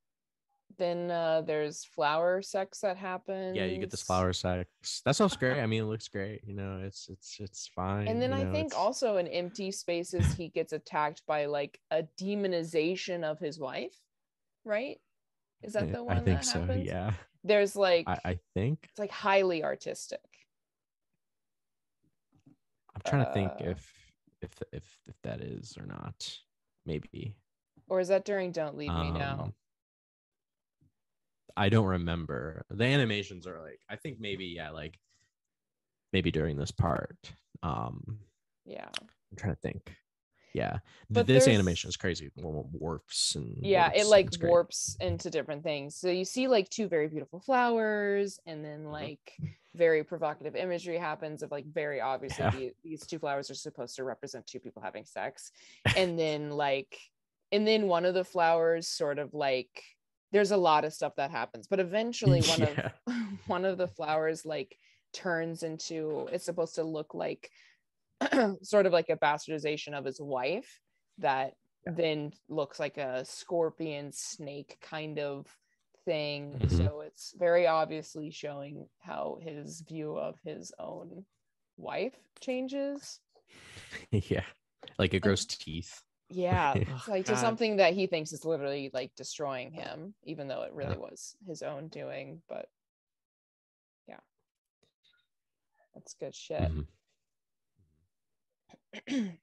there's flower sex that happens. Yeah, you get this flower sex. That sounds great. I mean, it looks great. You know, it's fine. And then you I know, think also in Empty Spaces, he gets attacked by like a demonization of his wife, right? Is that the one I think that so, happens? yeah. There's like I think it's like highly artistic. I'm trying to think if that is or not. Maybe. Or is that during Don't Leave Me Now? I don't remember. The animations are like, I think maybe during this part. Yeah. I'm trying to think. Yeah. But this animation is crazy. Warps and it like warps into different things. So you see like two very beautiful flowers, and then like very provocative imagery happens of like very obviously these two flowers are supposed to represent two people having sex. And then one of the flowers sort of like there's a lot of stuff that happens, but eventually one of the flowers like turns into, it's supposed to look like sort of like a bastardization of his wife that then looks like a scorpion snake kind of thing. So it's very obviously showing how his view of his own wife changes. Yeah, like it grows teeth. Yeah, it's like to something that he thinks is literally like destroying him, even though it really was his own doing. But yeah, that's good shit. I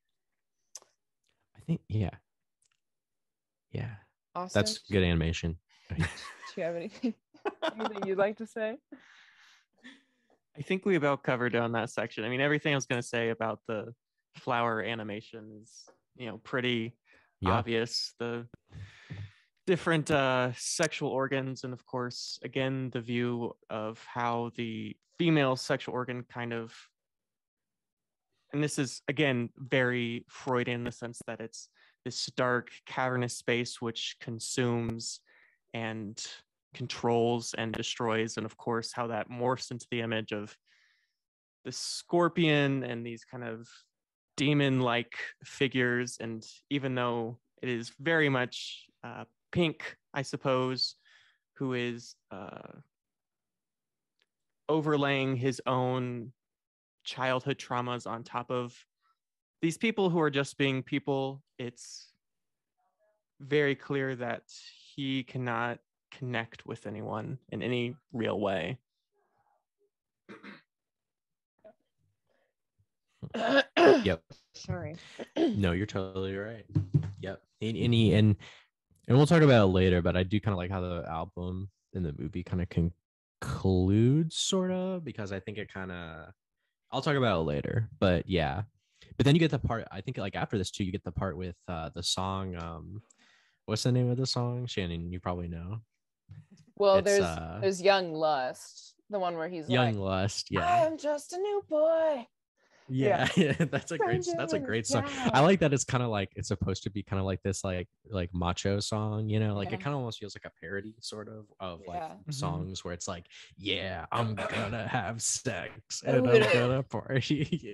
think yeah. Austin, that's good animation. Do you have anything you'd like to say? I think we about covered on that section. I mean, everything I was going to say about the flower animation is, pretty obvious. The different sexual organs, and of course, again, the view of how the female sexual organ kind of, and this is again very Freudian in the sense that it's this dark cavernous space which consumes and controls and destroys, and of course how that morphs into the image of the scorpion and these kind of demon-like figures. And even though it is very much Pink, I suppose, who is overlaying his own childhood traumas on top of these people who are just being people, it's very clear that he cannot connect with anyone in any real way. Yep. Sorry. No, you're totally right. Yep. And we'll talk about it later, but I do kind of like how the album and the movie kind of concludes, sort of, because I think it kind of, I'll talk about it later, but yeah. But then you get the part, I think like after this too, you get the part with the song, what's the name of the song? Shannon, you probably know. Well, there's Young Lust, the one where he's Young Lust, yeah. I am just a new boy. Yeah. that's a great song. I like that it's kind of like, it's supposed to be kind of like this like macho song, like it kind of almost feels like a parody sort of like songs where it's like, yeah, I'm gonna have sex and I'm gonna party.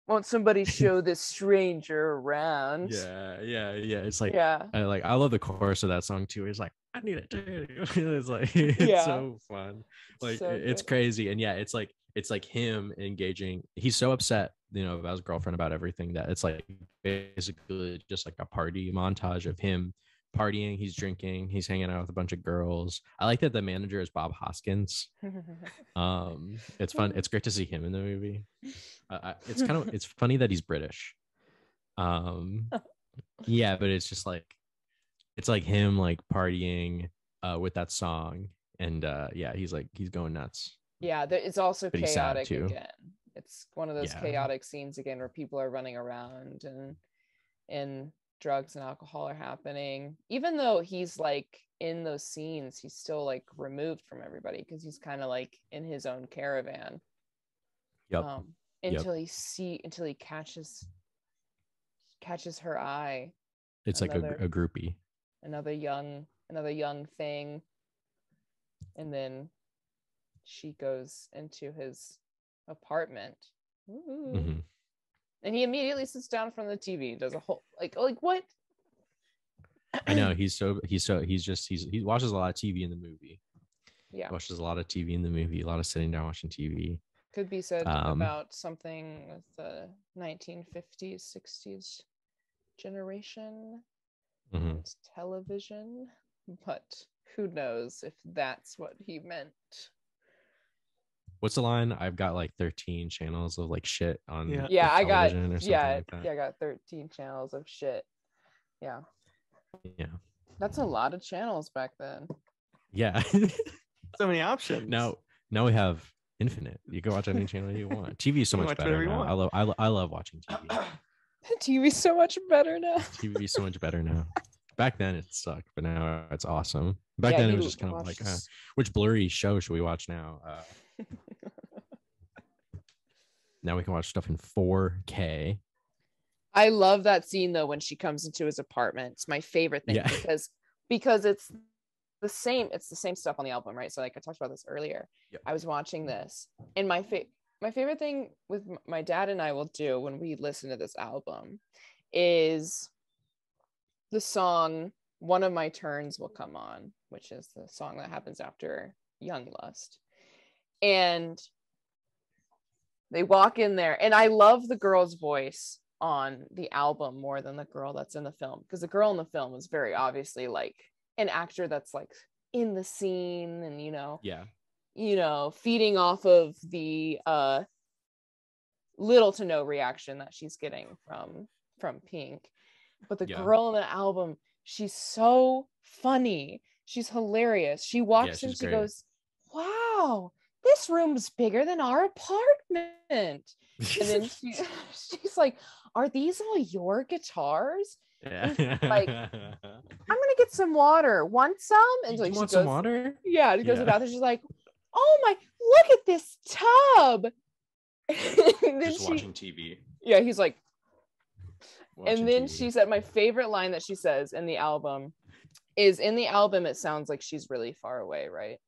Won't somebody show this stranger around? Yeah. It's like, I love the chorus of that song too. It's like, I need it too. It's like, it's so fun. Like, so it's crazy. And yeah, it's like him engaging. He's so upset, about his girlfriend about everything, that it's like basically just like a party montage of him partying. He's drinking, he's hanging out with a bunch of girls. I like that the manager is Bob Hoskins. It's fun. It's great to see him in the movie. It's funny that he's British. Yeah, but it's just like, it's like him like partying with that song, and he's going nuts. Yeah, it's also chaotic again. It's one of those chaotic scenes again where people are running around and drugs and alcohol are happening. Even though he's like in those scenes, he's still like removed from everybody because he's kind of like in his own caravan. Yep. Until he catches her eye. It's like a groupie. Another young thing. And then she goes into his apartment. Mm-hmm. And he immediately sits down in front of the TV, does a whole like what? I know he watches a lot of TV in the movie. Yeah. He watches a lot of TV in the movie, a lot of sitting down watching TV. Could be said about something with the 1950s, 60s generation and television, but who knows if that's what he meant. What's the line? I've got like 13 channels of like shit on I got or something like that. I got 13 channels of shit. Yeah. That's a lot of channels back then. Yeah. So many options. Now we have infinite. You can watch any channel you want. TV is so much better now. I love watching TV. TV's so much better now. TV is so much better now. Back then it sucked, but now it's awesome. Back then it was just kind of like, which blurry show should we watch now? Now we can watch stuff in 4K. I love that scene though when she comes into his apartment. It's my favorite thing because it's the same stuff on the album, right? So like I talked about this earlier. Yep. I was watching this, and my favorite thing with my dad and I will do when we listen to this album is the song One of My Turns Will Come On, which is the song that happens after Young Lust. And they walk in there, and I love the girl's voice on the album more than the girl that's in the film, because the girl in the film is very obviously like an actor that's like in the scene and feeding off of the little to no reaction that she's getting from Pink. But the girl in the album, she's so funny, she's hilarious. She walks in, she goes, "Wow, this room's bigger than our apartment." And then she's like, "Are these all your guitars?" Yeah. Like, "I'm gonna get some water. Want some?" And like, you want some water? Yeah, she goes to the bathroom. She's like, "Oh my, look at this tub." And then just watching TV. Yeah, he's like, watching and then TV. she said, my favorite line that she says in the album is, in the album it sounds like she's really far away, right?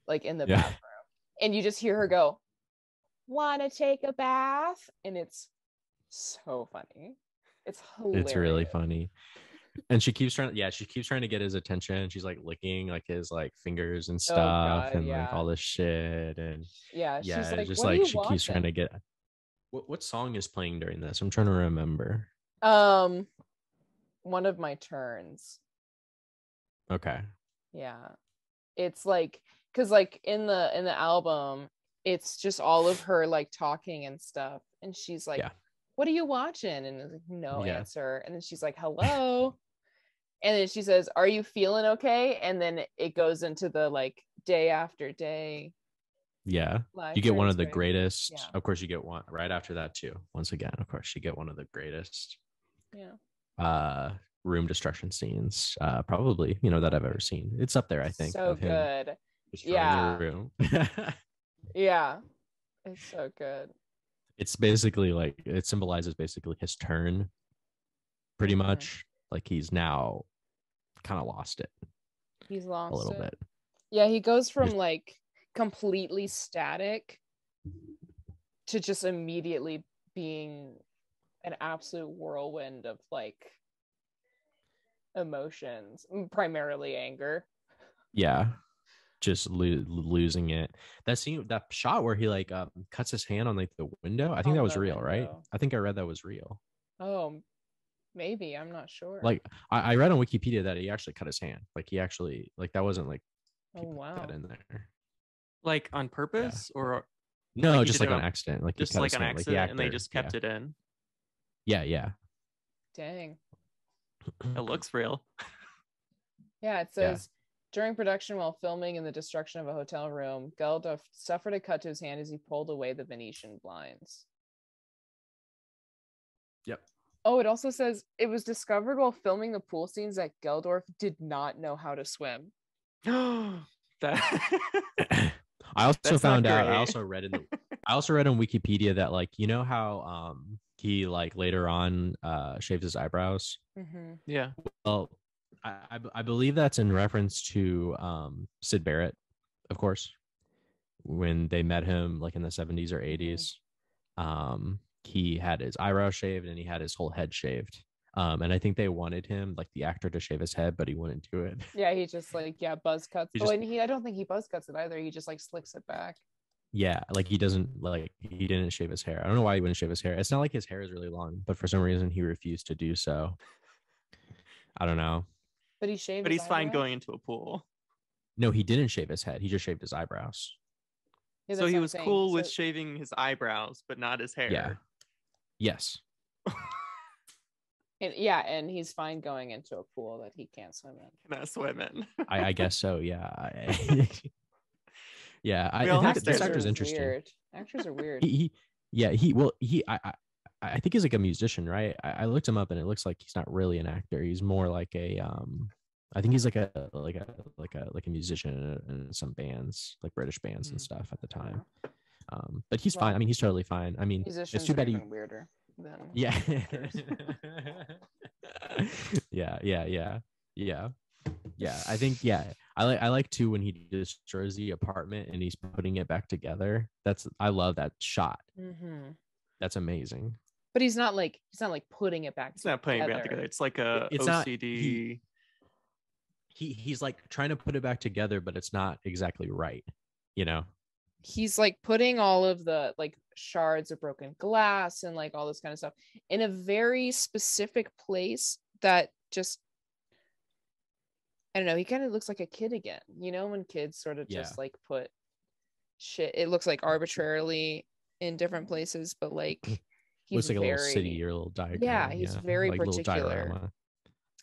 Like in the bathroom. And you just hear her go, "Wanna take a bath?" And it's so funny. It's hilarious. It's really funny. And she keeps trying to get his attention. She's like licking like his like fingers and stuff, like all this shit. And she's like, just like she keeps trying to get. What song is playing during this? I'm trying to remember. One of My Turns. Okay. Yeah. It's like, because like in the album, it's just all of her like talking and stuff, and she's like, "What are you watching?" And it's like, no answer. And then she's like, "Hello." And then she says, "Are you feeling okay?" And then it goes into the like day after day. Yeah. You get one of the greatest. Of course, you get one right after that too. Once again, of course, you get one of the greatest room destruction scenes probably that I've ever seen. It's up there, I think. So good. The room. Yeah. It's so good. It's basically like, it symbolizes basically his turn pretty much. Like he's now kind of lost it. He's lost a little bit. Yeah, he goes from like completely static to just immediately being an absolute whirlwind of like emotions, primarily anger. Yeah, just losing it. That scene, that shot where he like cuts his hand on like the window, I think that was real, right? I think I read that was real. Oh, maybe, I'm not sure. Like I read on Wikipedia that he actually cut his hand. Like he actually, like that wasn't like that in there. Like on purpose or no, like just like on accident. Like just like an accident, like and they just kept it in. Yeah. Dang. It looks real. Yeah, it says During production, while filming in the destruction of a hotel room, Geldof suffered a cut to his hand as he pulled away the Venetian blinds. Yep. Oh, it also says it was discovered while filming the pool scenes that Geldorf did not know how to swim. That I also That's found not out. I great. also read on Wikipedia that like you know how he like later on shaved his eyebrows. Mm-hmm. Yeah. Well, I believe that's in reference to Sid Barrett, of course, when they met him like in the 70s or 80s. He had his eyebrows shaved and he had his whole head shaved. And I think they wanted him, like the actor, to shave his head, but he wouldn't do it. Yeah, he just like buzz cuts. He Oh, just and I don't think he buzz cuts it either. He just like slicks it back. Yeah, like he didn't shave his hair. I don't know why he wouldn't shave his hair. It's not like his hair is really long, but for some reason he refused to do so. I don't know. But he shaved. But his he's fine eyebrows? going into a pool. No, he didn't shave his head. He just shaved his eyebrows. Yeah, So that's he what I'm was saying. cool with So- shaving his eyebrows, but not his hair. Yeah. Yes. and he's fine going into a pool that he can't swim in. Cannot swim in. I guess so. Yeah. Yeah. We all I have think this standards. actor's interesting. Weird. Actors are weird. I think he's like a musician, right? I looked him up and it looks like he's not really an actor. He's more like a I think he's like a musician in some bands, like British bands and stuff at the time. But he's fine. I mean, he's totally fine. I mean, Musicians it's too bad are he even weirder than yeah. actors. Yeah. I think I like too when he destroys the apartment and he's putting it back together. I love that shot. Mm-hmm. That's amazing. But he's not putting it back. It's not putting it back together. It's like a It's not- OCD. He's like trying to put it back together, but it's not exactly right. You know? He's like putting all of the like shards of broken glass and like all this kind of stuff in a very specific place that just, I don't know, he kind of looks like a kid again, you know, when kids sort of just like put shit, it looks like arbitrarily in different places, but like looks he's like a very, little city or a little diagram. yeah, he's very like little particular. diorama.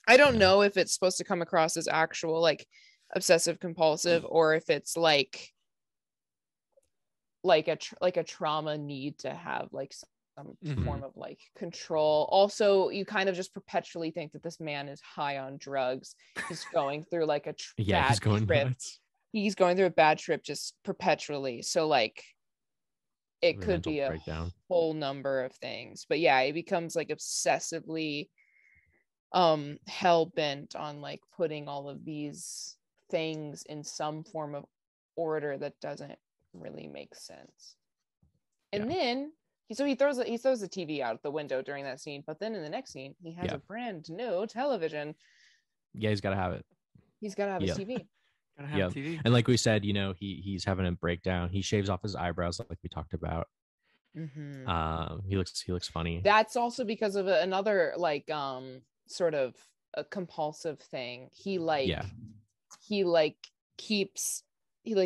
I don't Yeah. know if it's supposed to come across as actual like obsessive compulsive or if it's like a trauma need to have like some Mhm. form of like control. Also, you kind of just perpetually think that this man is high on drugs. He's going through like a bad he's going trip. nuts. He's going through a bad trip just perpetually. So like it The could mental be a breakdown. whole number of things. But yeah, it becomes like obsessively hell bent on like putting all of these things in some form of order that doesn't really make sense. And then he throws the TV out the window during that scene, but then in the next scene he has a brand new television. Yeah, he's got to have it. He's got to have his TV. Gotta have TV. And like we said, you know, he's having a breakdown. He shaves off his eyebrows like we talked about. Mm-hmm. He looks funny. That's also because of another like sort of a compulsive thing. He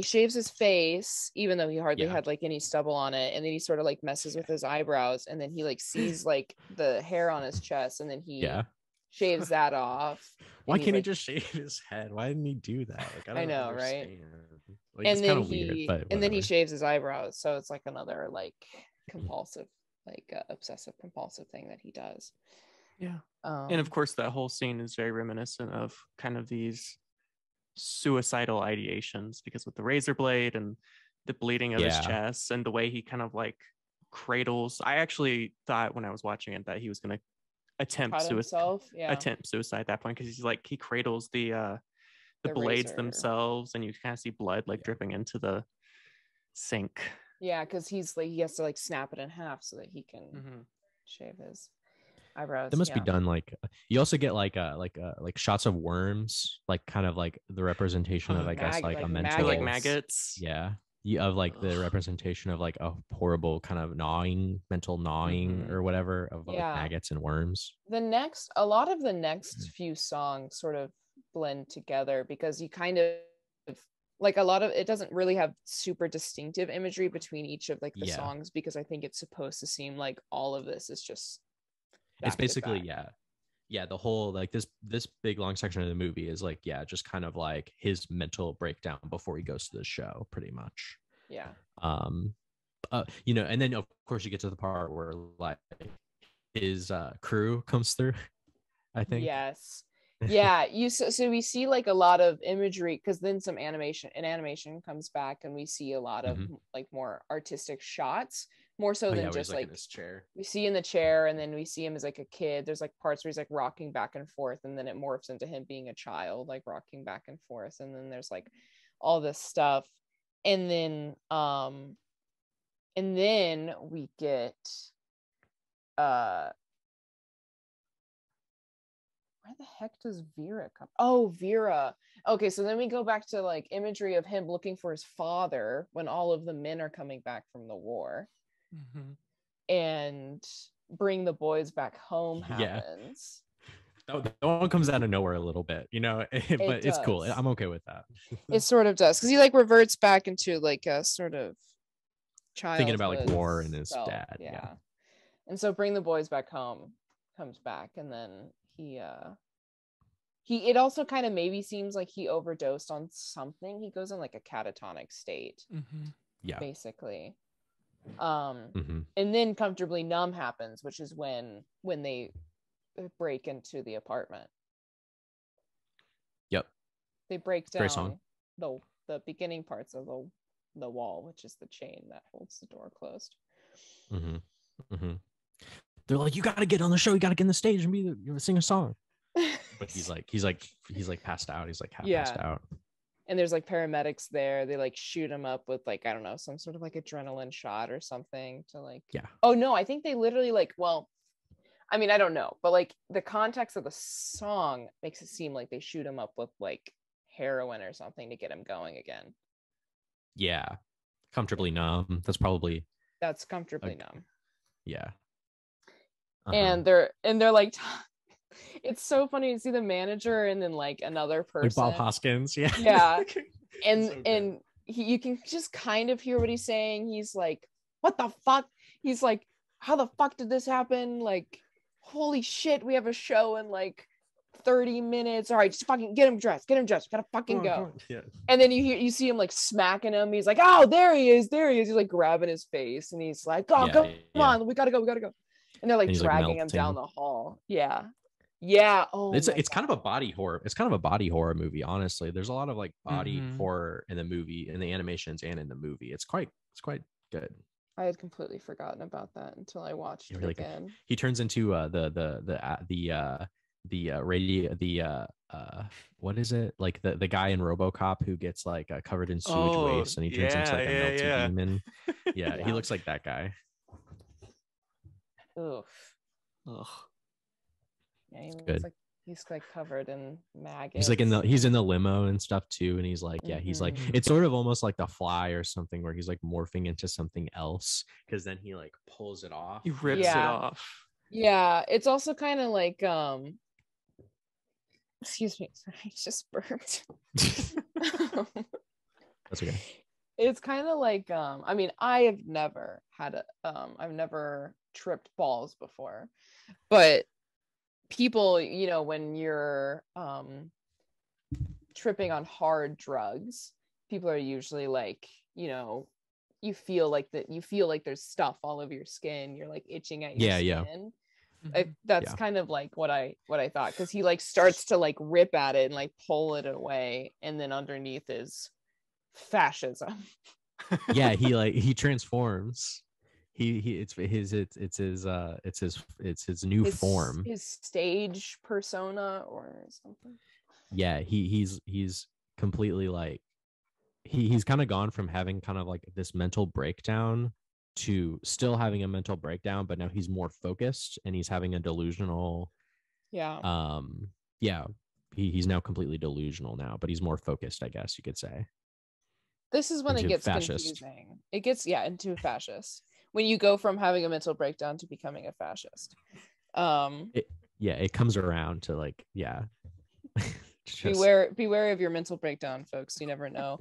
shaves his face even though he hardly had like any stubble on it, and then he sort of like messes with his eyebrows, and then he like sees like the hair on his chest, and then he shaves that off. Why can't he just shave his head? Why didn't he do that? Like, I know, right? Like, and it's then weird, but and then he whatever. shaves his eyebrows, so it's like another like compulsive, like obsessive compulsive thing that he does. Yeah. And of course that whole scene is very reminiscent of kind of these suicidal ideations, because with the razor blade and the bleeding of his chest and the way he kind of like cradles, I actually thought when I was watching it that he was going to attempt suicide at that point, because he cradles the blades razor themselves, and you kind of see blood like dripping into the sink. Yeah, because he has to like snap it in half so that he can shave his eyebrows. That must be done. Like you also get like shots of worms, like kind of like the representation of I guess like a mental like maggots. Yeah. Of like the representation of like a horrible kind of mental gnawing or whatever of like maggots and worms. A lot of the next few songs sort of blend together, because you kind of like a lot of it doesn't really have super distinctive imagery between each of like the songs, because I think it's supposed to seem like all of this is just it's basically yeah, the whole like this big long section of the movie is like, yeah, just kind of like his mental breakdown before he goes to the show, pretty much. Yeah. You know, and then of course you get to the part where like his crew comes through, I think. Yes. Yeah, so we see like a lot of imagery, because then some animation comes back, and we see a lot of like more artistic shots, more so than just like in his chair. we see in the chair, and then we see him as like a kid. There's like parts where he's like rocking back and forth, and then it morphs into him being a child, like rocking back and forth, and then there's like all this stuff. And then we get where the heck does Vera come? Oh, Vera. Okay, so then we go back to like imagery of him looking for his father when all of the men are coming back from the war. And bring the boys back home happens. That one comes out of nowhere a little bit, you know, but it's cool. I'm okay with that. It sort of does, because he like reverts back into like a sort of childhood, thinking about like war and his dad. Yeah. And so bring the boys back home comes back, and then he it also kind of maybe seems like he overdosed on something. He goes in like a catatonic state. Yeah, basically. And then Comfortably Numb happens, which is when they break into the apartment. Yep. They break down the beginning parts of the wall, which is the chain that holds the door closed. They're like, you got to get on the show, you got to get on the stage and sing a song. But he's like passed out. He's like half passed out. And there's like paramedics there. They like shoot him up with like, I don't know, some sort of like adrenaline shot or something to like. Yeah. Oh no, I think they literally like, well, I mean, I don't know, but like the context of the song makes it seem like they shoot him up with like heroin or something to get him going again. Yeah. Comfortably Numb. That's Comfortably Numb. Yeah. And they're like it's so funny to see the manager and then like another person, like Bob Hoskins. Yeah. And you can just kind of hear what he's saying. He's like, what the fuck? He's like, how the fuck did this happen? Like, holy shit, we have a show in like 30 minutes. All right, just fucking get him dressed. Gotta fucking go. Yeah. And then you see him like smacking him. He's like, oh, there he is. He's like grabbing his face, and he's like, oh, come on, we gotta go. And they're like dragging him down the hall. Yeah. Oh, it's kind of a body horror. It's kind of a body horror movie, honestly. There's a lot of like body horror in the movie, in the animations and in the movie. It's quite good. I had completely forgotten about that until I watched it again. He turns into what is it, like the guy in RoboCop who gets like covered in sewage waste, and he turns into like a melty demon. Yeah, he looks like that guy. Oof. Ugh. Yeah, he looks like he's like covered in maggots. He's like he's in the limo and stuff too, and he's like, he's like, it's sort of almost like The Fly or something, where he's like morphing into something else, because then he like pulls it off. He rips it off. Yeah, it's also kind of like excuse me, sorry, I just burped. That's okay. It's kind of like I mean, I've never tripped balls before, but people, you know, when you're tripping on hard drugs, people are usually like, you know, you feel like there's stuff all over your skin, you're like itching at your skin. That's kind of like what I thought, because he like starts to like rip at it and like pull it away, and then underneath is fascism. Yeah, he transforms. It's his new form, his stage persona or something. Yeah, he's completely like he's kind of gone from having kind of like this mental breakdown to still having a mental breakdown, but now he's more focused and he's having a delusional. He's now completely delusional now, but he's more focused, I guess you could say. This is when it gets fascist. Confusing. It gets into fascist. When you go from having a mental breakdown to becoming a fascist. It comes around to like, beware of your mental breakdown, folks. You never know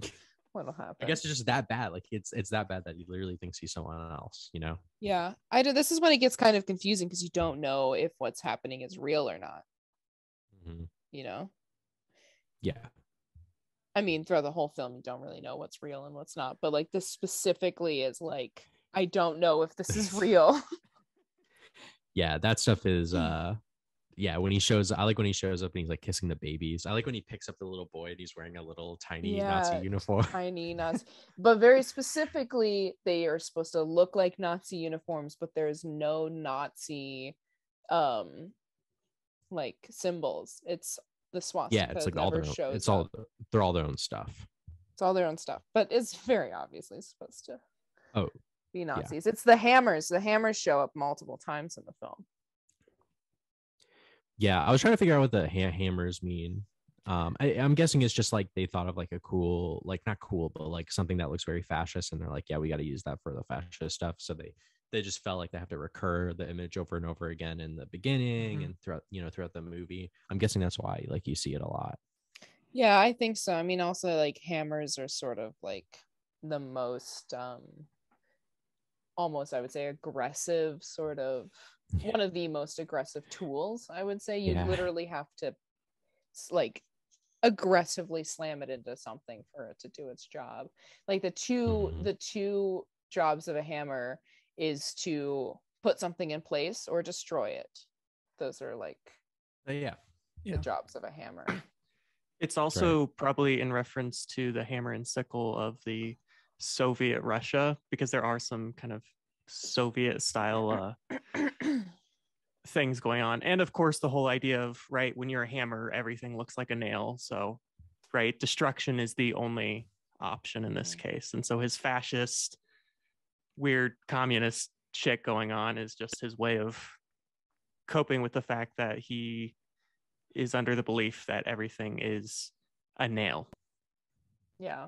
what'll happen. I guess it's just that bad. Like it's that bad that he literally thinks he's someone else, you know? Yeah. This is when it gets kind of confusing, because you don't know if what's happening is real or not. Mhm. you know? Yeah. I mean, throughout the whole film, you don't really know what's real and what's not, but like this specifically is like, I don't know if this is real. Yeah, that stuff is yeah, when he shows I like when he shows up and he's like kissing the babies. I like when he picks up the little boy and he's wearing a little tiny Nazi Yeah, uniform. tiny Nazi, but very specifically, they are supposed to look like Nazi uniforms, but there's no Nazi, like symbols. It's the Yeah, it's swastika like all never their own, shows it's all up. they're all their own stuff. It's all their own stuff, but it's very obviously supposed to Oh, be yeah. Nazis. It's the hammers. The hammers show up multiple times in the film. Yeah, I was trying to figure out what the hammers mean. I'm guessing it's just like they thought of like a cool, like not cool, but like something that looks very fascist, and they're like, yeah, we got to use that for the fascist stuff. So they just felt like they have to recur the image over and over again in the beginning and throughout the movie. I'm guessing that's why like you see it a lot. Yeah, I think so. I mean, also like hammers are sort of like the most almost, I would say, aggressive sort of one of the most aggressive tools. I would say you literally have to like aggressively slam it into something for it to do its job. Like the two jobs of a hammer is to put something in place or destroy it. Those are like Yeah. the jobs of a hammer. It's also probably in reference to the hammer and sickle of the Soviet Russia, because there are some kind of Soviet style things going on. And of course, the whole idea of, right, when you're a hammer, everything looks like a nail. So, right, destruction is the only option in this case. And so his fascist, weird communist shit going on is just his way of coping with the fact that he is under the belief that everything is a nail. Yeah.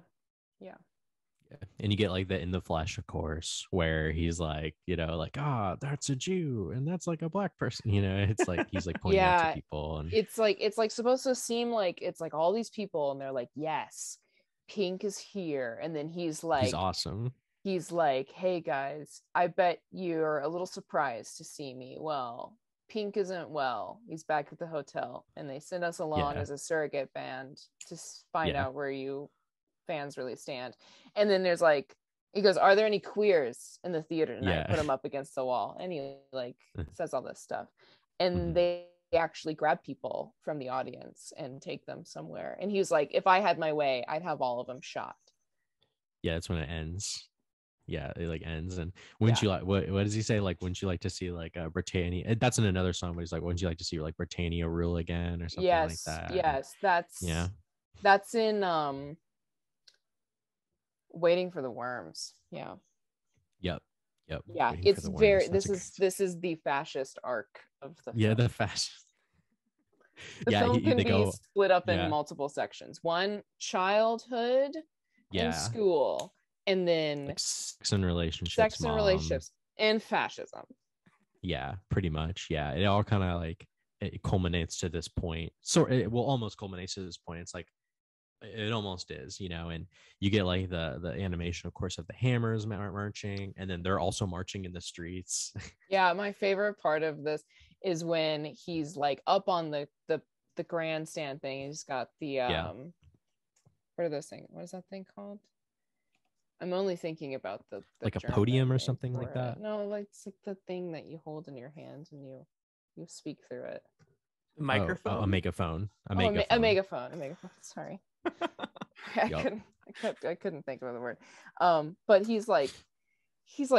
And you get like the In the Flesh, of course, where he's like, like, that's a Jew and that's like a black person, it's like he's like pointing out to people, and it's like supposed to seem like it's like all these people and they're like, yes, Pink is here, and then he's awesome. He's like, hey guys, I bet you're a little surprised to see me. Well, Pink isn't well. He's back at the hotel, and they send us along as a surrogate band to find out where you fans really stand. And then there's like, he goes, are there any queers in the theater tonight? Put them up against the wall. And he like says all this stuff. And they actually grab people from the audience and take them somewhere. And he's like, if I had my way, I'd have all of them shot. Yeah, that's when it ends. Yeah, it like ends. And wouldn't you like, what does he say? Like, wouldn't you like to see like Britannia? That's in another song, but he's like, wouldn't you like to see like Britannia rule again or something like that? Yes, that's in Waiting for the Worms. Yeah. Yep. Yeah, it's very this is the fascist arc of the film. the fascist. The film can be split up in multiple sections. One, childhood and school, and then like sex and relationships and fascism. Yeah, pretty much. Yeah, it all kind of like it culminates to this point. So it will almost culminates to this point. It's like it almost is, and you get like the animation, of course, of the hammers marching, and then they're also marching in the streets. Yeah, my favorite part of this is when he's like up on the grandstand thing. He's got the what are those things? What is that thing called? I'm only thinking about the like a German podium or something like that. No, like it's like the thing that you hold in your hand and you speak through it. A microphone. A megaphone. A megaphone. Sorry. I couldn't think of the word. But he's like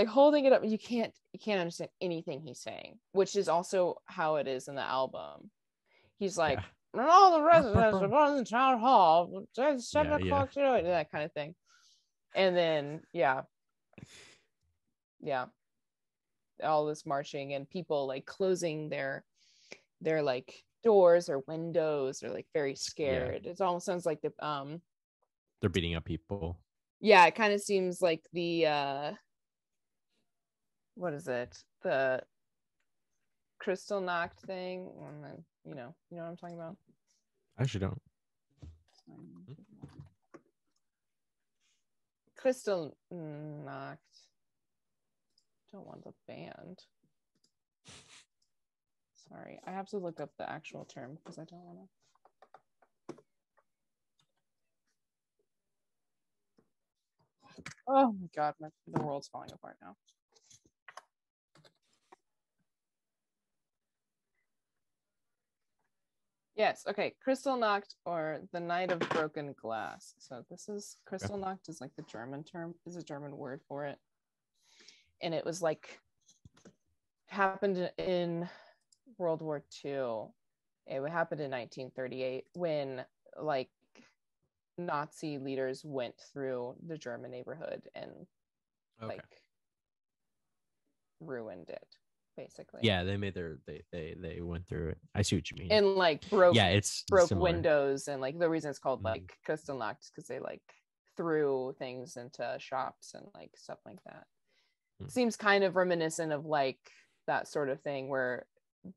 holding it up. You can't understand anything he's saying, which is also how it is in the album. He's like, and all the residents are on the town hall. 7 o'clock, that kind of thing. And then all this marching and people like closing their like doors or windows, or like very scared. It almost sounds like they're beating up people. Yeah, it kind of seems like the what is it? The Crystal Knocked thing. And then, you know what I'm talking about? I actually don't. Crystal Knocked. Don't want the band. Sorry, I have to look up the actual term because I don't want to. Oh my god, the world's falling apart now. Yes, okay. Kristallnacht, or the Night of Broken Glass. So this is Kristallnacht is like the German term, is a German word for it. And it was like happened in World War II. It happened in 1938 when like Nazi leaders went through the German neighborhood and like ruined it, basically. Yeah, they made they went through it. I see what you mean. And like broke similar. windows, and like the reason it's called like Kristallnacht is because they like threw things into shops and like stuff like that. Seems kind of reminiscent of like that sort of thing where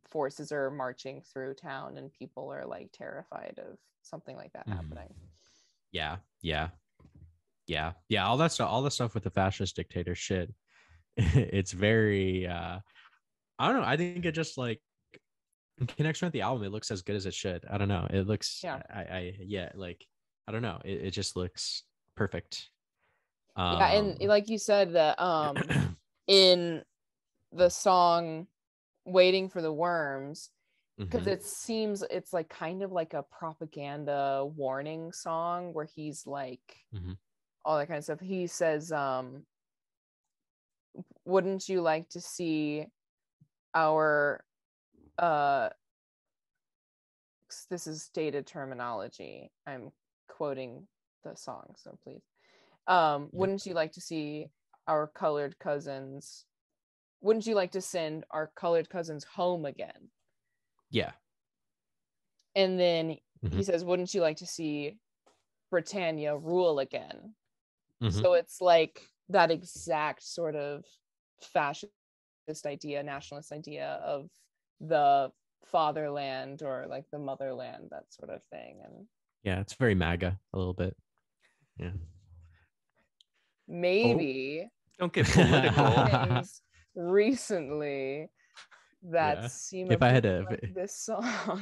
forces are marching through town and people are like terrified of something like that happening. Yeah. All that stuff with the fascist dictator shit. It's very I don't know. I think it just like in connection with the album, it looks as good as it should. I don't know. It looks like I don't know. It just looks perfect. And like you said that in the song Waiting for the Worms, because it seems it's like kind of like a propaganda warning song where he's like all that kind of stuff. He says wouldn't you like to see our this is dated terminology, I'm quoting the song, so please. Wouldn't you like to see our colored cousins? Wouldn't you like to send our colored cousins home again? Yeah. And then he says, wouldn't you like to see Britannia rule again? So it's like that exact sort of fascist idea, nationalist idea of the fatherland or like the motherland, that sort of thing. And yeah, it's very MAGA a little bit. Yeah. Maybe don't get political. Recently that seem if I had to like this song.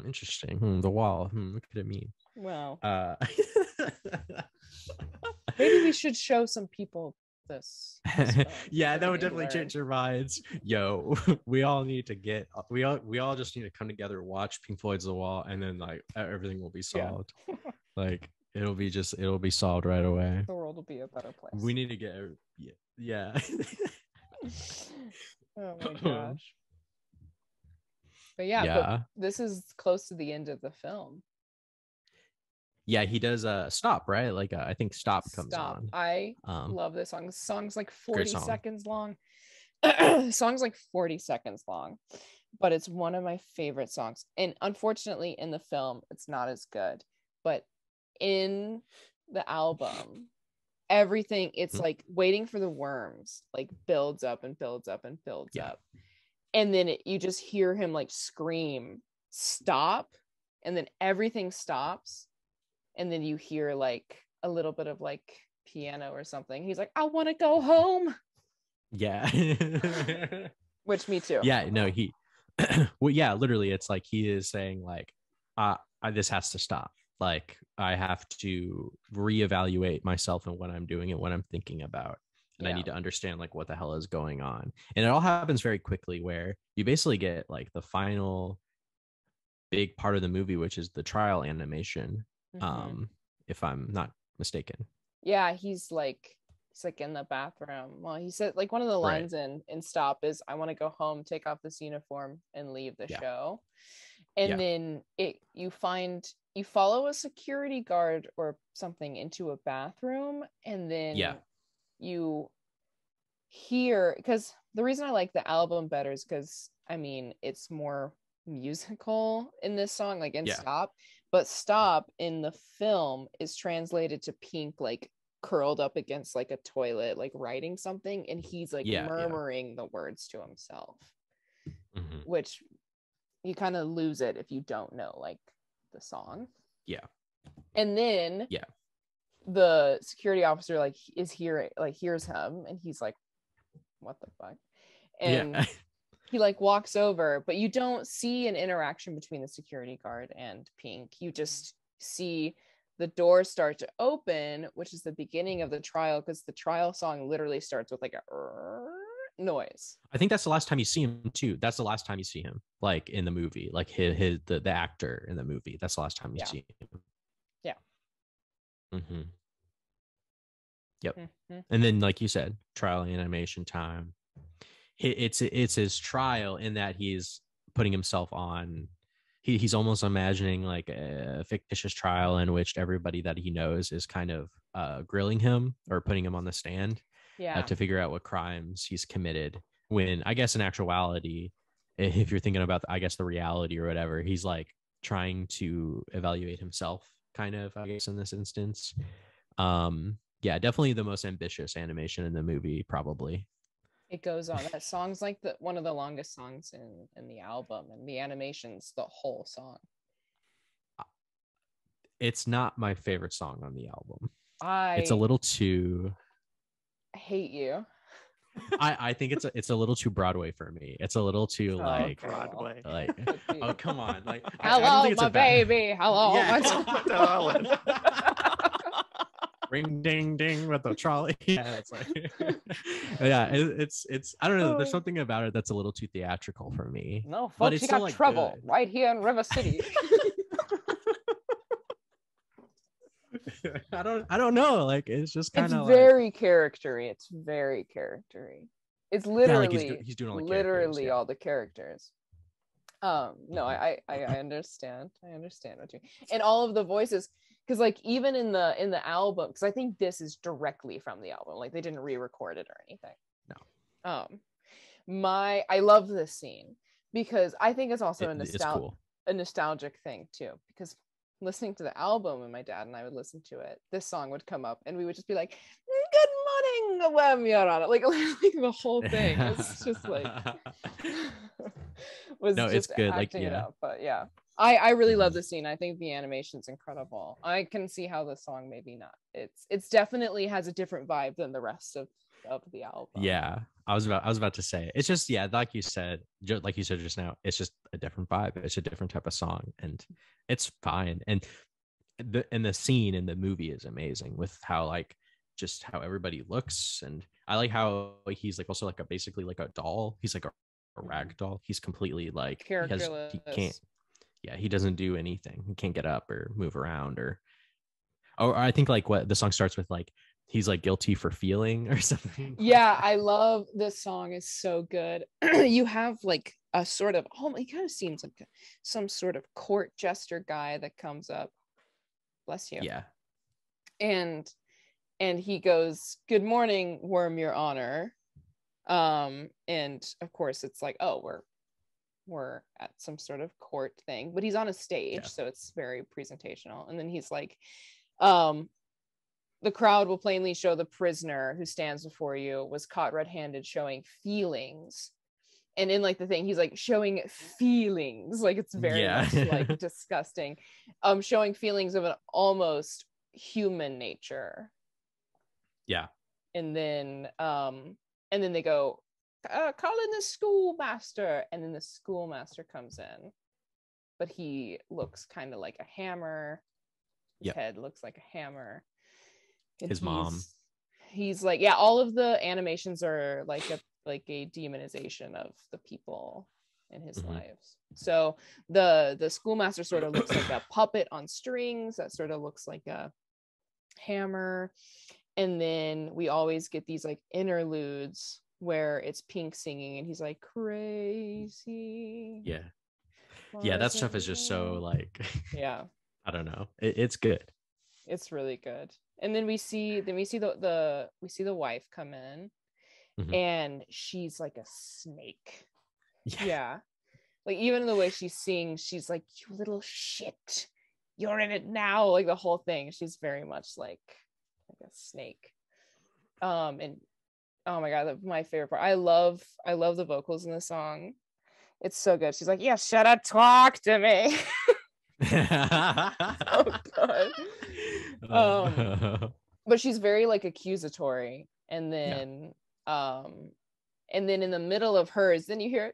Interesting. The wall. What could it mean? Well, maybe we should show some people this yeah, that would definitely change their minds. Yo, we all need to get we all just need to come together, watch Pink Floyd's The Wall, and then like everything will be solved. Like it'll be solved right away. The world will be a better place. We need to get yeah. Oh my gosh. But this is close to the end of the film. Yeah, he does Stop, right? Like I think Stop comes on. I love this song. This song's like 40 seconds long. Song's like 40 seconds long, but it's one of my favorite songs. And unfortunately in the film it's not as good, but in the album everything, it's like Waiting for the Worms like builds up and builds up and builds up, and then you just hear him like scream stop, and then everything stops, and then you hear like a little bit of like piano or something. He's like, I want to go home. Yeah. Which me too. Yeah, no, he well, yeah, literally it's like he is saying like this has to stop. Like I have to reevaluate myself and what I'm doing and what I'm thinking about. And I need to understand like what the hell is going on. And it all happens very quickly where you basically get like the final big part of the movie, which is the trial animation. If I'm not mistaken. Yeah, he's like in the bathroom. Well, he said like one of the lines in Stop is, I want to go home, take off this uniform and leave the show. And then you follow a security guard or something into a bathroom, and then you hear, because the reason I like the album better is because I mean it's more musical in this song, like in Stop, but Stop in the film is translated to Pink like curled up against like a toilet like writing something, and he's like murmuring the words to himself, which you kind of lose it if you don't know like the song. And then the security officer like hears him, and he's like, what the fuck? And he like walks over, but you don't see an interaction between the security guard and Pink. You just see the door start to open, which is the beginning of the trial, because the trial song literally starts with like a noise. I think that's the last time you see him too. That's the last time you see him, like in the movie, like the actor in the movie. That's the last time you see him. Yeah. Mm-hmm. Yep. Mm-hmm. And then, like you said, trial animation time. It's his trial in that he's putting himself on. He's almost imagining like a fictitious trial in which everybody that he knows is kind of grilling him or putting him on the stand to figure out what crimes he's committed. When I guess in actuality, if you're thinking about, I guess, the reality or whatever, he's like trying to evaluate himself, kind of, I guess, in this instance. Yeah, definitely the most ambitious animation in the movie, probably. It goes on. That song's like one of the longest songs in the album, and the animation's the whole song. It's not my favorite song on the album. It's a little too. I hate you. I think it's a little too Broadway for me. It's a little too like Broadway. Like, oh come on! Like, hello, I don't think it's my baby. Hello, Yeah. my Darling. Ring ding ding with the trolley. Yeah, it's like yeah, it's I don't know. There's something about it that's a little too theatrical for me. No, folks, you got like trouble good. Right here in River City. I don't know. Like it's just kind of very charactery. It's very charactery. It's literally like he's doing all the literally all the characters. No, I understand. I understand what you mean. And all of the voices, because like even in the album, because I think this is directly from the album, like they didn't re-record it or anything. No. I love this scene because I think it's also cool. a nostalgic thing too, because listening to the album and my dad and I would listen to it, this song would come up and we would just be like, good morning, like the whole thing. It's just like it's good. Like it up. But yeah, I really love the scene. I think the animation's incredible. I can see how the song maybe not. It's definitely has a different vibe than the rest of the album. Yeah, I was about to say, it's just, yeah, like you said just now, it's just a different vibe. It's a different type of song, and it's fine. And the scene in the movie is amazing with how like just how everybody looks, and I like how he's like also like basically like a doll. He's like a rag doll. He's completely like he doesn't do anything. He can't get up or move around or I think like what the song starts with, like he's like guilty for feeling or something. Yeah, I love this song. It's so good. You have like a sort of, he kind of seems like some sort of court jester guy that comes up. Bless you. Yeah. And he goes, "Good morning, Worm, Your Honor." And of course it's like, oh, we're at some sort of court thing, but he's on a stage, so it's very presentational. And then he's like, the crowd will plainly show the prisoner who stands before you was caught red-handed showing feelings. And in like the thing, he's like showing feelings, like it's very much like disgusting, showing feelings of an almost human nature. Yeah. And then they go, call in the schoolmaster, and then the schoolmaster comes in, but he looks kind of like a hammer. His head looks like a hammer. And his mom. He's like, yeah, all of the animations are like a demonization of the people in his lives. So the schoolmaster sort of looks like a puppet on strings that sort of looks like a hammer. And then we always get these like interludes where it's Pink singing and he's like, crazy. Yeah, that stuff is just so like I don't know. It's good. It's really good. And then we see the wife come in, and she's like a snake. Yeah. Like even the way she sings, she's like, "You little shit, you're in it now." Like the whole thing, she's very much like a snake. And oh my god, my favorite part. I love the vocals in the song. It's so good. She's like, "Yeah, shut up, talk to me." Oh god. But she's very like accusatory, and then And then in the middle of hers, then you hear,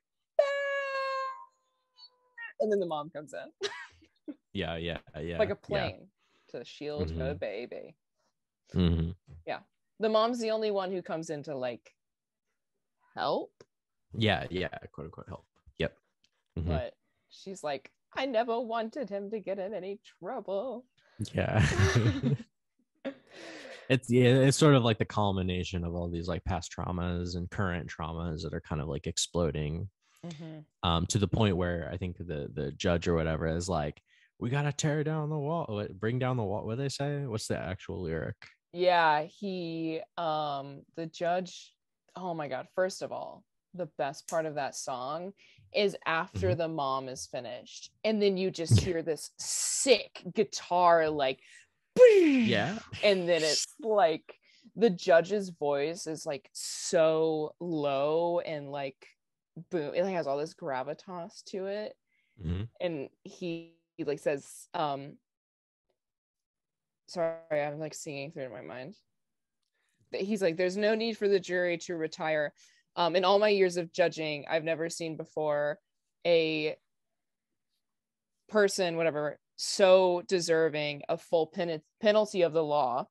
and then the mom comes in. Yeah. Like a plane to shield her baby. Mm-hmm. Yeah. The mom's the only one who comes in to like help. Yeah, quote unquote help. Yep. Mm-hmm. But she's like, I never wanted him to get in any trouble. Yeah. It's sort of like the culmination of all these like past traumas and current traumas that are kind of like exploding to the point where I think the judge or whatever is like, we gotta tear down the wall, bring down the wall. What do they say? What's the actual lyric? Yeah, the judge, oh my God, first of all, the best part of that song is after the mom is finished, and then you just hear this sick guitar like, yeah, and then it's like the judge's voice is like so low and like boom, it has all this gravitas to it, and he like says, sorry, I'm like singing through in my mind. He's like, there's no need for the jury to retire. In all my years of judging, I've never seen before a person, whatever, so deserving of full penalty of the law.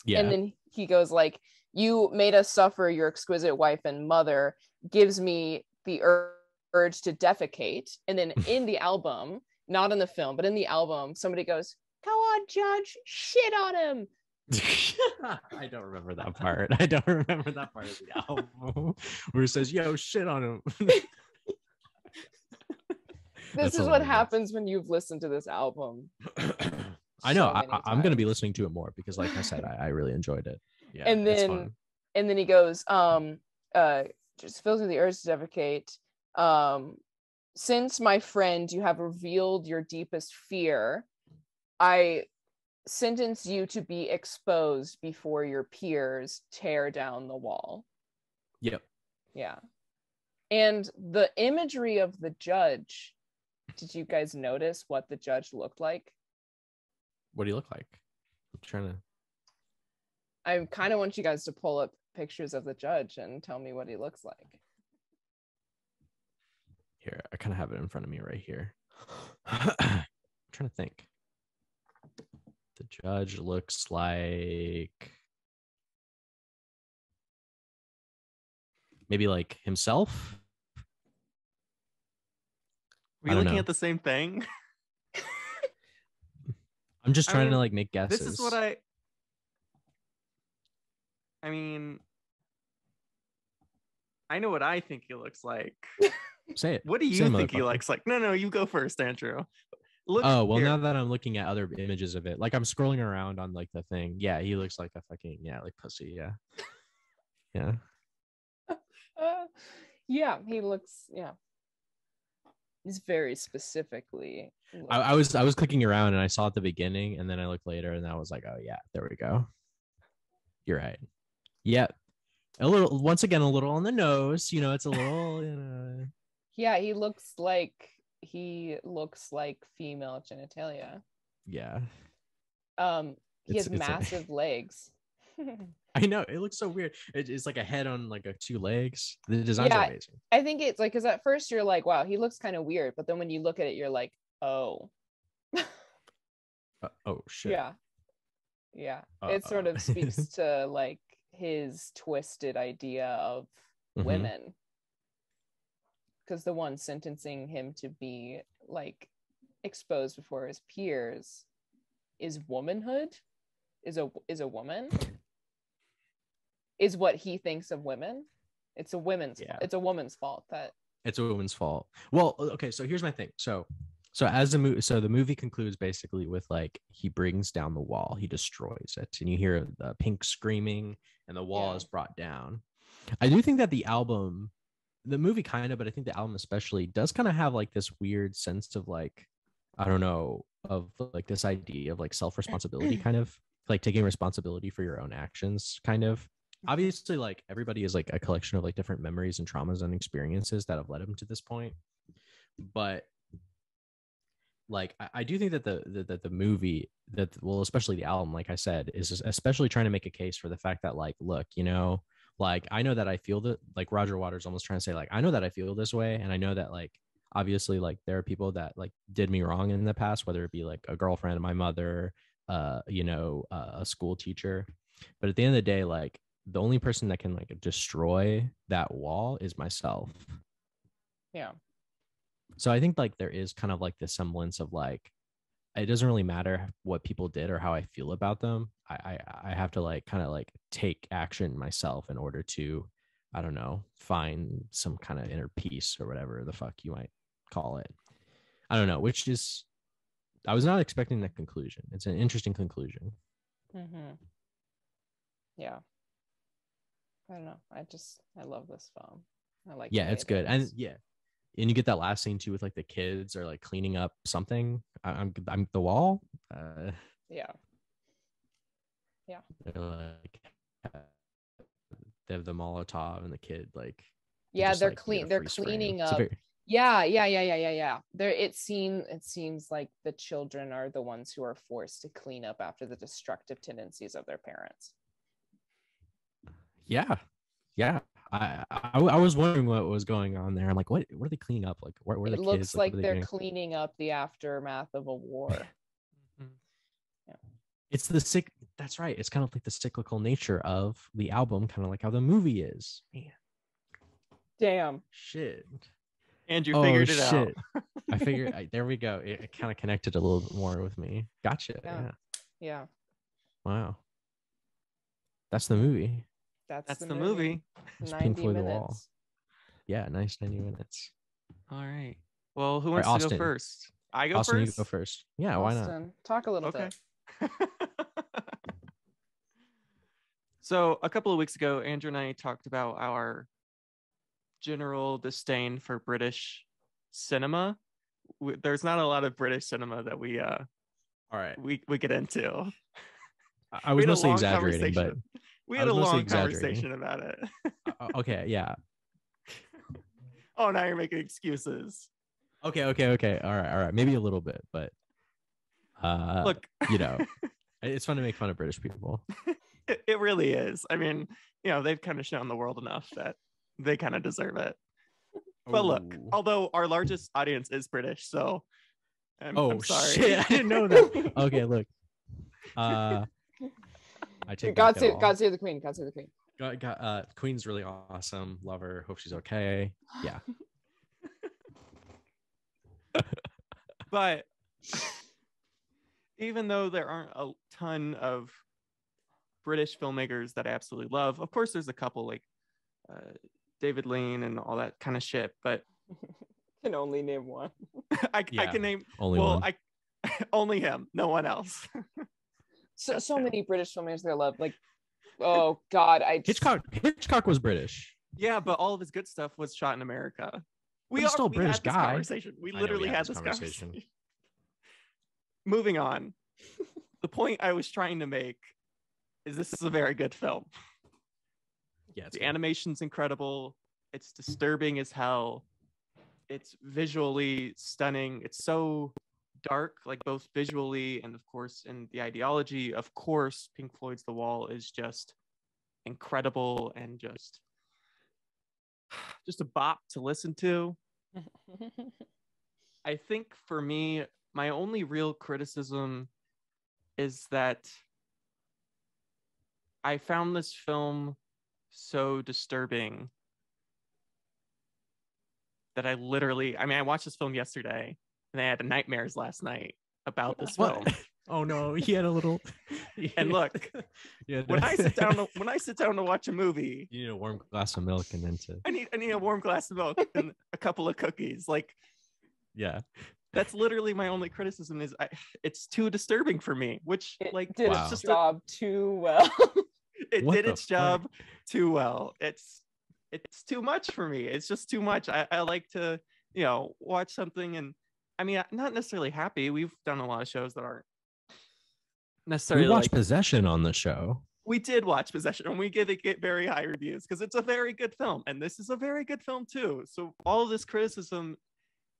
Yeah. And then he goes like, you made us suffer, your exquisite wife and mother gives me the urge to defecate. And then in the album, not in the film, but in the album, somebody goes, go on, judge, shit on him. I don't remember that part. I don't remember that part of the album where it says, yo, shit on him. This is what happens when you've listened to this album. I know. I'm going to be listening to it more because, like I said, I really enjoyed it. Yeah. And then he goes, just fills with the urge to defecate. Since, my friend, you have revealed your deepest fear, I sentence you to be exposed before your peers tear down the wall. Yep. Yeah. And the imagery of the judge, did you guys notice what the judge looked like? What do you look like? I'm trying to. I kind of want you guys to pull up pictures of the judge and tell me what he looks like. Here, I kind of have it in front of me right here. I'm trying to think. The judge looks like maybe like himself. Are you looking at the same thing? I'm just trying to like make guesses. This is what I mean, I know what I think he looks like. Say it. What do you think he looks like? No, you go first, Andrew. Well, now that I'm looking at other images of it, like I'm scrolling around on like the thing. Yeah, he looks like a fucking, like pussy. Yeah. Yeah. Yeah, he looks, he's very specifically. I was clicking around and I saw at the beginning and then I looked later and I was like, oh yeah, there we go. You're right. Yeah. A little, once again, a little on the nose, it's a little, Yeah, he looks like female genitalia. Yeah. He has massive legs. I know, it looks so weird. It's like a head on like two legs. The design's amazing. I think it's like, because at first you're like, wow, he looks kind of weird, but then when you look at it, you're like, oh. Oh shit. Yeah. It sort of speaks to like his twisted idea of women, because the one sentencing him to be like exposed before his peers is womanhood, is a woman, is what he thinks of women. It's a woman's it's a woman's fault that it's a woman's fault. Well, okay, so here's my thing. So the movie concludes basically with like he brings down the wall, he destroys it, and you hear the Pink screaming and the wall is brought down. I do think that the movie kind of, but I think the album especially does kind of have like this weird sense of like, I don't know, of like this idea of like self-responsibility, kind of like taking responsibility for your own actions, kind of. Obviously, like everybody is like a collection of like different memories and traumas and experiences that have led him to this point. But like, I do think that the movie, especially the album, like I said, is especially trying to make a case for the fact that like, look, Like, I know that I feel that, like Roger Waters almost trying to say, like, I know that I feel this way. And I know that, like, obviously, like, there are people that like did me wrong in the past, whether it be like a girlfriend, my mother, a school teacher. But at the end of the day, like, the only person that can like destroy that wall is myself. Yeah. So I think like there is kind of like the semblance of like, it doesn't really matter what people did or how I feel about them. I have to like kind of like take action myself in order to, I don't know, find some kind of inner peace or whatever the fuck you might call it. I don't know, which is, I was not expecting that conclusion. It's an interesting conclusion. Mm-hmm. Yeah. I don't know. I love this film. I like. Yeah, it's good. And yeah. And you get that last scene too with like the kids are like cleaning up something. I'm the wall. Yeah. They're like, they have the Molotov and the kid like. Yeah, just, they're like, clean. get a They're free spraying. cleaning It's a up. very- Yeah. There. It seems like the children are the ones who are forced to clean up after the destructive tendencies of their parents. Yeah. I was wondering what was going on there. I'm like, what are they cleaning up? Like, where are the It kids? looks like what are they they're doing? cleaning up the aftermath of a war. It's that's right. It's kind of like the cyclical nature of the album, kind of like how the movie is. Man. Damn. Shit. And you figured it out. I figured, there we go. It kind of connected a little bit more with me. Gotcha. Yeah. Wow. That's the movie. That's the movie. It's 90 Pink Floyd minutes. The Wall. Yeah, nice 90 minutes. All right. Well, who wants All right, to go Austin. first? I go Austin, first? you go first. Yeah, why not? Austin, talk a little Okay. bit. So a couple of weeks ago, Andrew and I talked about our general disdain for British cinema. There's not a lot of British cinema that we All right. we get into. I was mostly exaggerating, but we had a long conversation about it. Okay, yeah. Oh, now you're making excuses. Okay. All right. Maybe a little bit, but look, it's fun to make fun of British people. It really is. I mean, they've kind of shown the world enough that they kind of deserve it. But look, although our largest audience is British, so I'm sorry. Shit, I didn't know that. Okay, look. I take God save the Queen. God save the Queen. Queen's really awesome. Love her. Hope she's okay. Yeah. But even though there aren't a ton of British filmmakers that I absolutely love, of course there's a couple like David Lean and all that kind of shit, but can only name one. I can name only one. Only him, no one else. so many British filmmakers that I love. Like, oh God, Hitchcock was British. Yeah, but all of his good stuff was shot in America. He's still a British guy. Conversation. We literally had this conversation. Moving on. The point I was trying to make is this is a very good film. Yeah, the animation's incredible. It's disturbing as hell. It's visually stunning. It's so dark, like both visually and of course in the ideology. Of course, Pink Floyd's The Wall is just incredible and just a bop to listen to. I think for me, my only real criticism is that I found this film so disturbing that I watched this film yesterday and I had nightmares last night about this film. Oh no, he had a little. And look, when I sit down to watch a movie, you need a warm glass of milk and then I need a warm glass of milk and a couple of cookies. Like, yeah, that's literally my only criticism is it's too disturbing for me. Which did its job too well. It did its job too well. It's too much for me. It's just too much. I like to watch something, and I mean, not necessarily happy. We've done a lot of shows that aren't necessarily. We watched Possession on the show. We did watch Possession, and we get very high reviews because it's a very good film, and this is a very good film too. So all of this criticism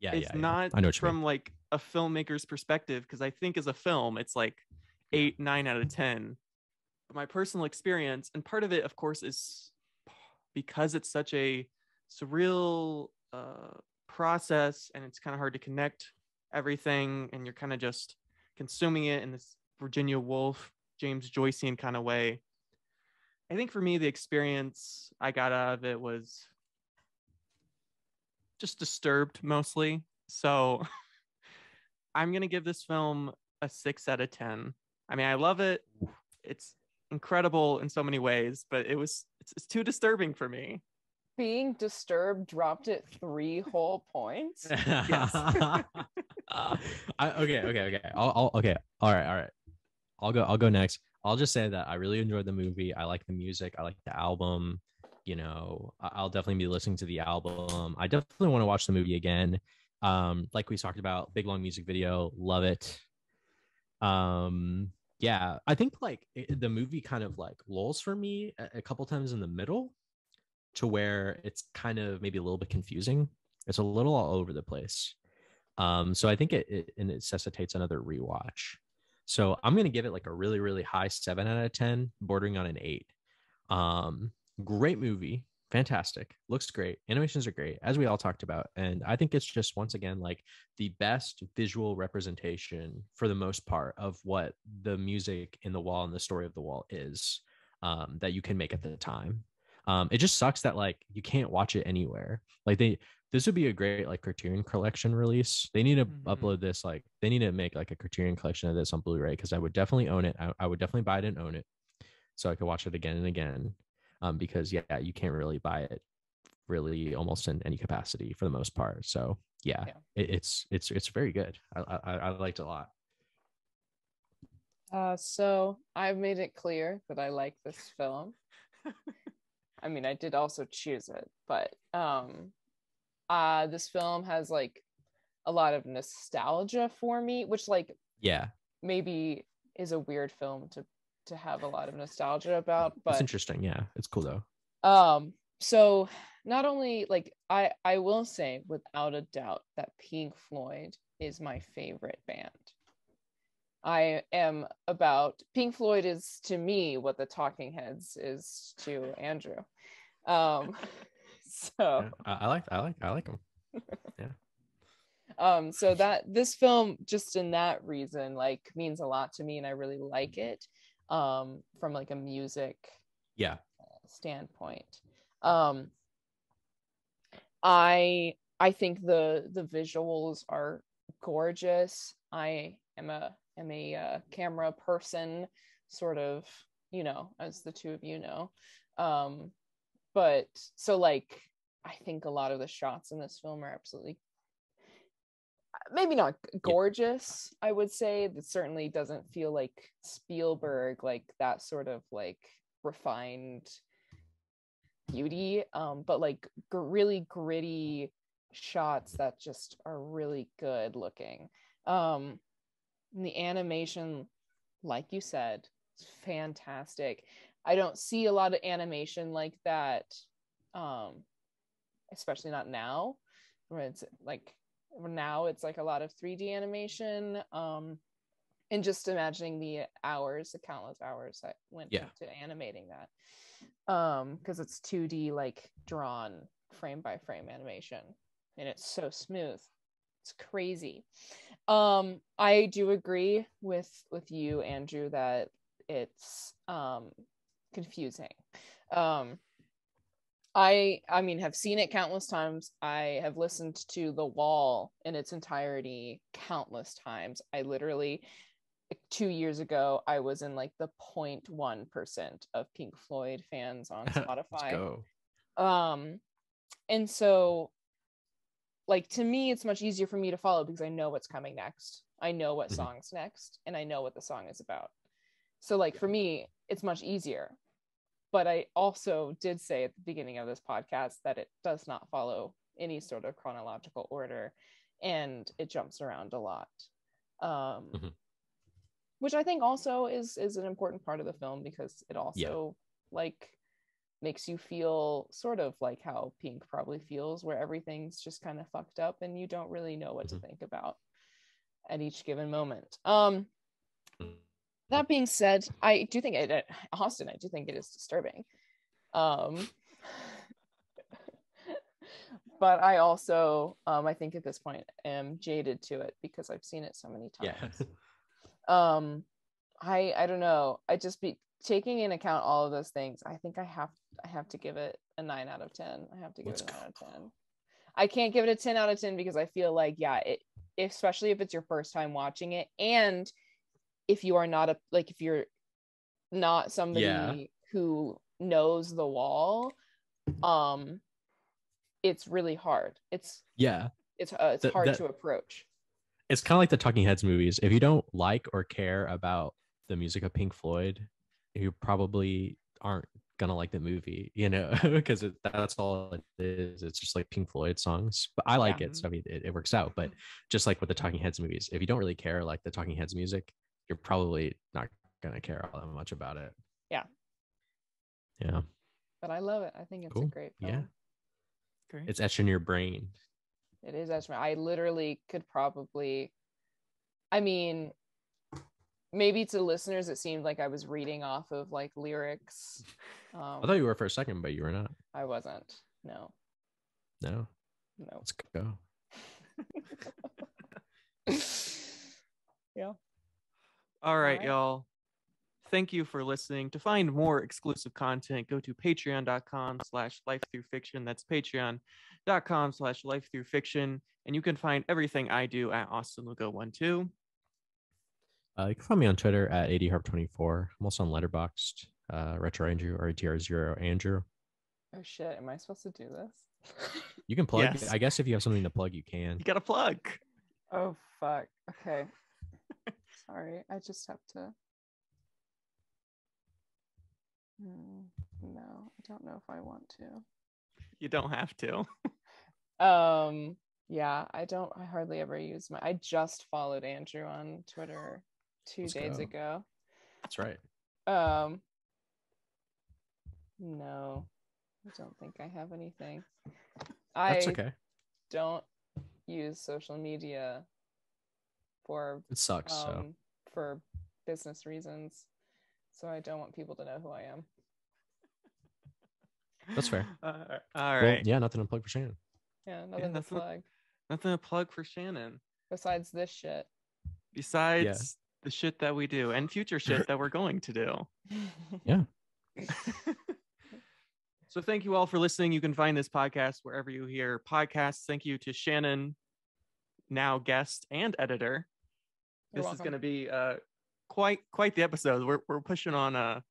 is not from like a filmmaker's perspective, because I think as a film, it's like 8, 9 out of 10. But my personal experience, and part of it, of course, is because it's such a surreal process, and it's kind of hard to connect everything, and you're kind of just consuming it in this Virginia Woolf, James Joycean kind of way. I think for me, the experience I got out of it was just disturbed mostly. So I'm going to give this film a 6 out of 10. I mean, I love it. It's incredible in so many ways, but it's too disturbing for me. Being disturbed dropped it 3 whole points. Yes. Okay. Okay. All right. I'll go next. I'll just say that I really enjoyed the movie. I like the music. I like the album. You know, I'll definitely be listening to the album. I definitely want to watch the movie again. Like we talked about, big long music video, love it. Yeah, I think like the movie kind of like lulls for me a couple times in the middle, to where it's kind of maybe a little bit confusing. It's a little all over the place. So I think it necessitates another rewatch. So I'm going to give it like a really, really high 7 out of 10, bordering on an 8. Great movie. Fantastic. Looks great. Animations are great, as we all talked about. And I think it's just, once again, like the best visual representation for the most part of what the music in The Wall and the story of The Wall is, that you can make at the time. It just sucks that like you can't watch it anywhere. Like this would be a great like Criterion Collection release. They need to upload this, like they need to make like a Criterion Collection of this on Blu-ray, because I would definitely own it. I would definitely buy it and own it, so I could watch it again and again. Because yeah, you can't really buy it really almost in any capacity for the most part. So yeah. It's very good. I liked it a lot. So I've made it clear that I like this film. I mean, I did also choose it, but this film has like a lot of nostalgia for me, which like maybe is a weird film to have a lot of nostalgia about, but it's interesting. Yeah, it's cool though. So not only like I will say without a doubt that Pink Floyd is my favorite band. Pink Floyd is to me what the Talking Heads is to Andrew. So yeah, I like them. Yeah. So that this film, just in that reason, like means a lot to me, and I really like it. From like a music standpoint. I think the visuals are gorgeous. I am a camera person, sort of, you know, as the two of you know. But so like I think a lot of the shots in this film are absolutely, maybe not gorgeous, I would say. That certainly doesn't feel like Spielberg, like that sort of like refined beauty, but like really gritty shots that just are really good looking. The animation, like you said, is fantastic. I don't see a lot of animation like that, especially not now, where it's like now it's like a lot of 3D animation, and just imagining the countless hours that went into animating that, because it's 2D, like drawn frame by frame animation, and it's so smooth. It's crazy. I do agree with you, Andrew, that it's confusing. I mean, have seen it countless times. I have listened to The Wall in its entirety countless times. I literally, 2 years ago, I was in like the 0.1% of Pink Floyd fans on Spotify. Let's go. And so, like, to me, it's much easier for me to follow because I know what's coming next. I know what song's next, and I know what the song is about. So, like, for me, it's much easier. But I also did say at the beginning of this podcast that it does not follow any sort of chronological order, and it jumps around a lot, which I think also is an important part of the film, because it also like makes you feel sort of like how Pink probably feels, where everything's just kind of fucked up and you don't really know what to think about at each given moment. That being said, I do think Austin, I do think it is disturbing. But I also, I think at this point am jaded to it because I've seen it so many Yeah. times. I don't know. I just be taking in account all of those things. I think I have to give it a 9 out of 10. I have to give Let's it a 9 go. out of 10. I can't give it a 10 out of 10 because I feel like, yeah, especially if it's your first time watching it, and if you are not if you're not somebody who knows the wall, it's really hard. It's hard to approach. It's kind of like the Talking Heads movies. If you don't like or care about the music of Pink Floyd, you probably aren't gonna like the movie, because that's all it is. It's just like Pink Floyd songs. But I like it, so I mean, it works out. But just like with the Talking Heads movies, if you don't really care like the Talking Heads music, you're probably not gonna care all that much about it. Yeah. But I love it. I think it's a great film. Yeah. Great. It's etched in your brain. It is etched. I literally could probably, I mean, maybe to listeners it seemed like I was reading off of like lyrics. I thought you were for a second, but you were not. I wasn't. No. Let's go. Yeah. All right, y'all. Thank you for listening. To find more exclusive content, go to patreon.com/lifethroughfiction. That's patreon.com/lifethroughfiction. And you can find everything I do at AustinLugo12. You can find me on Twitter at ADHarp24. I'm also on Letterboxd, Retro Andrew, or ATR0 Andrew. Oh shit, am I supposed to do this? You can plug. Yes. I guess if you have something to plug, you can. You got to plug. Oh, fuck. Okay. Sorry, I just have to. No, I don't know if I want to. You don't have to. Yeah, I hardly ever use I just followed Andrew on Twitter 2 days ago. That's right. No, I don't think I have anything. That's okay. Don't use social media for it sucks for business reasons, so I don't want people to know who I am. That's fair. All right. Well, yeah, nothing to plug for Shannon. Yeah, nothing to plug. Nothing to plug for Shannon. Besides this shit. Besides the shit that we do and future shit that we're going to do. Yeah. So thank you all for listening. You can find this podcast wherever you hear podcasts. Thank you to Shannon, now guest and editor. This is going to be quite the episode. We're pushing on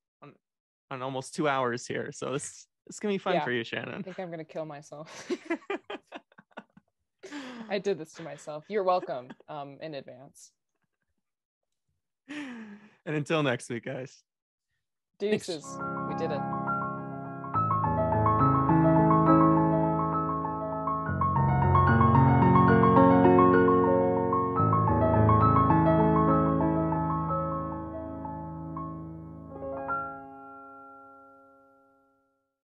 almost 2 hours here, so this is going to be fun for you, Shannon. I think I'm going to kill myself. I did this to myself. You're welcome in advance. And until next week, guys. Deuces. We did it.